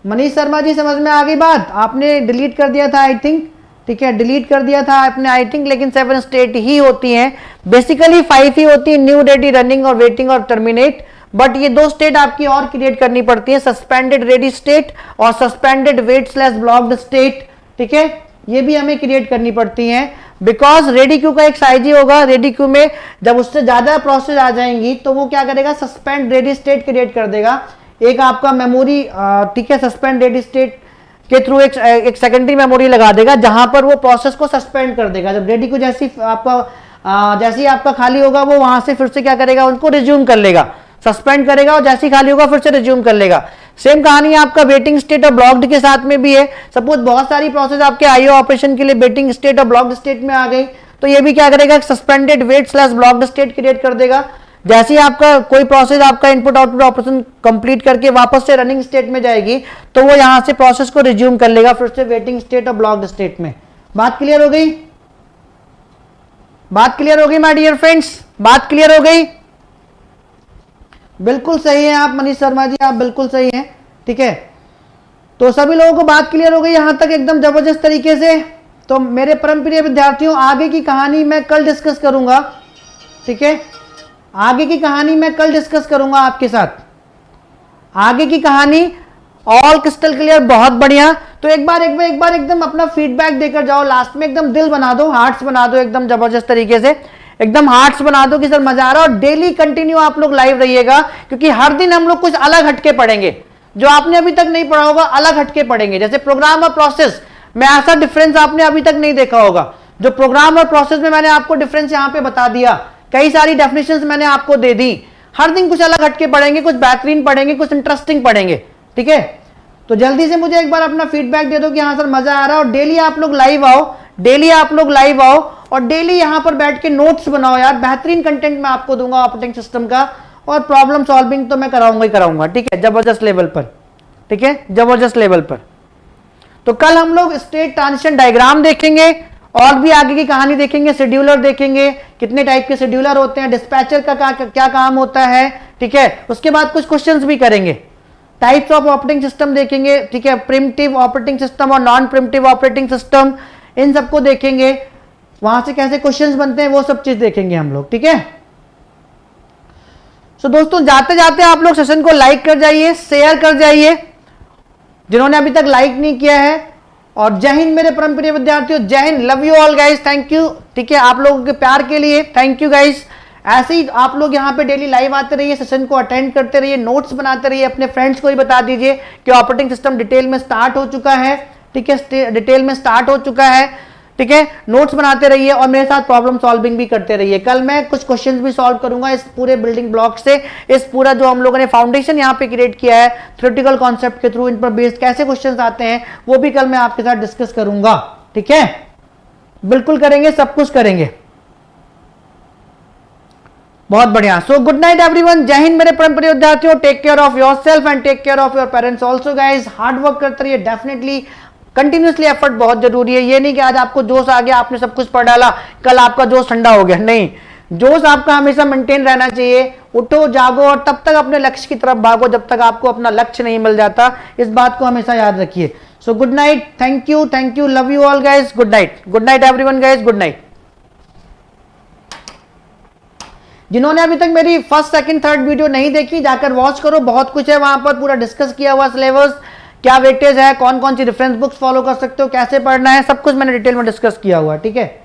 मनीष शर्मा जी समझ में आ गई बात? आपने डिलीट कर दिया था आई थिंक। ठीक है, डिलीट कर दिया था आपने आई थिंक, लेकिन 7 स्टेट ही होती हैं। बेसिकली 5 ही होती है, न्यू, रेडी, रनिंग और वेटिंग और टर्मिनेट। बट ये 2 स्टेट आपकी और क्रिएट करनी पड़ती है, सस्पेंडेड रेडी स्टेट और suspended wait slash blocked state. ठीक है, ये भी हमें क्रिएट करनी पड़ती हैं, बिकॉज रेडी क्यू का एक साइज ही होगा। रेडी क्यू में जब उससे ज्यादा प्रोसेस आ जाएंगी तो वो क्या करेगा? सस्पेंड रेडी स्टेट क्रिएट कर देगा। एक आपका मेमोरी, ठीक है, सस्पेंड रेडी स्टेट के थ्रू एक सेकेंडरी मेमोरी लगा देगा, जहां पर वो प्रोसेस को सस्पेंड कर देगा। जब रेडी क्यू जैसे ही आपका खाली होगा, वो वहां से फिर से क्या करेगा? उनको रिज्यूम कर लेगा, सस्पेंड करेगा, और जैसे ही खाली होगा फिर से रिज्यूम कर लेगा। सेम कहानी आपका वेटिंग स्टेट और ब्लॉक्ड के साथ में भी है। सपोज बहुत सारी प्रोसेस आपके आईओ ऑपरेशन के लिए वेटिंग स्टेट और ब्लॉक्ड स्टेट में आ गई, तो ये भी क्या करेगा? Suspended wait slash blocked state create कर देगा। जैसे ही आपका कोई प्रोसेस आपका इनपुट आउटपुट ऑपरेशन कंप्लीट करके वापस से रनिंग स्टेट में जाएगी, तो वो यहां से प्रोसेस को रिज्यूम कर लेगा फिर से वेटिंग स्टेट और ब्लॉक्ड स्टेट में। बात क्लियर हो गई? बात क्लियर हो गई माय डियर फ्रेंड्स? बात क्लियर हो गई? बिल्कुल सही है आप मनीष शर्मा जी, आप बिल्कुल सही हैं। ठीक है, तो सभी लोगों को बात क्लियर हो गई यहां तक एकदम जबरदस्त तरीके से। तो मेरे परम प्रिय विद्यार्थियों, आगे की कहानी मैं कल डिस्कस करूंगा। ठीक है, आगे की कहानी मैं कल डिस्कस करूंगा आपके साथ। आगे की कहानी ऑल क्रिस्टल क्लियर, बहुत बढ़िया। तो एक बार एकदम अपना फीडबैक देकर जाओ। लास्ट में एकदम दिल बना दो, हार्ट्स बना दो एकदम जबरदस्त तरीके से, एकदम हार्ट्स बना दो कि सर मजा आ रहा है। और डेली कंटिन्यू आप लोग लाइव रहिएगा, क्योंकि हर दिन हम लोग कुछ अलग हटके पढ़ेंगे, जो आपने अभी तक नहीं पढ़ा होगा, अलग हटके पढ़ेंगे। जैसे प्रोग्राम और प्रोसेस में ऐसा डिफरेंस आपने अभी तक नहीं देखा होगा, जो प्रोग्राम और प्रोसेस में मैंने आपको डिफरेंस यहां पे बता दिया, कई सारी डेफिनेशंस मैंने आपको दे दी। हर दिन कुछ अलग हटके पढ़ेंगे, कुछ बेहतरीन पढ़ेंगे, कुछ इंटरेस्टिंग पढ़ेंगे। ठीक है, तो जल्दी से मुझे एक बार अपना फीडबैक दे दो कि हाँ सर मजा आ रहा है। और डेली आप लोग लाइव आओ, डेली आप लोग लाइव आओ और डेली यहां पर बैठ के नोट्स बनाओ यार, बेहतरीन कंटेंट मैं आपको दूंगा ऑपरेटिंग सिस्टम का, और प्रॉब्लम सॉल्विंग तो मैं कराऊंगा ही कराऊंगा, ठीक है, जबरदस्त लेवल पर, ठीक है, जबरदस्त लेवल पर। तो कल हम लोग स्टेट ट्रांजिशन डायग्राम देखेंगे और भी आगे की कहानी देखेंगे, शेड्यूलर देखेंगे, कितने टाइप के शेड्यूलर होते हैं, डिस्पैचर का क्या काम होता है, ठीक है। उसके बाद कुछ क्वेश्चंस भी करेंगे, टाइप्स ऑफ ऑपरेटिंग सिस्टम देखेंगे, ठीक है, प्रिमिटिव ऑपरेटिंग सिस्टम और नॉन प्रिमिटिव ऑपरेटिंग सिस्टम, इन सबको देखेंगे, वहां से कैसे क्वेश्चंस बनते हैं वो सब चीज देखेंगे हम लोग, ठीक है। सो दोस्तों जाते जाते आप लोग सेशन को लाइक कर जाइए, शेयर कर जाइए जिन्होंने अभी तक लाइक नहीं किया है, और जय हिंद मेरे परम प्रिय विद्यार्थियों, जय Hind, love you all guys, thank you, ठीक है, आप लोगों के प्यार के लिए थैंक यू गाइस। ऐसे ही आप लोग यहाँ पे डेली लाइव आते रहिए, सेशन को अटेंड करते रहिए, नोट्स बनाते रहिए, अपने फ्रेंड्स को भी बता दीजिए कि ऑपरेटिंग सिस्टम डिटेल में स्टार्ट हो चुका है, ठीक है, डिटेल में स्टार्ट हो चुका है, ठीक है। नोट्स बनाते रहिए और मेरे साथ प्रॉब्लम सॉल्विंग भी करते रहिए। कल मैं कुछ क्वेश्चंस भी सॉल्व करूंगा इस पूरे बिल्डिंग ब्लॉक से, इस पूरा जो हम लोगों ने फाउंडेशन यहाँ पे क्रिएट किया है थ्योरेटिकल कॉन्सेप्ट के थ्रू, इन पर बेस्ड कैसे क्वेश्चंस आते हैं वो भी कल मैं आपके साथ डिस्कस करूंगा, ठीक है, बिल्कुल करेंगे, सब कुछ करेंगे, बहुत बढ़िया। सो गुड नाइट एवरीवन, जय हिंद मेरे परम प्रिय विद्यार्थियों, take care of yourself and take care of your parents also guys, hard work करते रहिए, डेफिनेटली कंटिन्यूसली एफर्ट बहुत जरूरी है। ये नहीं कि आज आपको जोश आ गया, आपने सब कुछ पढ़ डाला, कल आपका जोश ठंडा हो गया, नहीं, जोश आपका हमेशा मेंटेन रहना चाहिए, उठो जागो और तब तक अपने लक्ष्य की तरफ भागो जब तक आपको अपना लक्ष्य नहीं मिल जाता, इस बात को हमेशा याद रखिए। So good night, thank you, love you all guys, good night everyone guys, good night. जिन्होंने अभी तक मेरी फर्स्ट सेकंड थर्ड वीडियो नहीं देखी जाकर वॉच करो, बहुत कुछ है वहां पर, पूरा डिस्कस किया हुआ सिलेबस, क्या वेटेज है, कौन कौन सी रेफरेंस बुक्स फॉलो कर सकते हो, कैसे पढ़ना है, सब कुछ मैंने डिटेल में डिस्कस किया हुआ, ठीक है।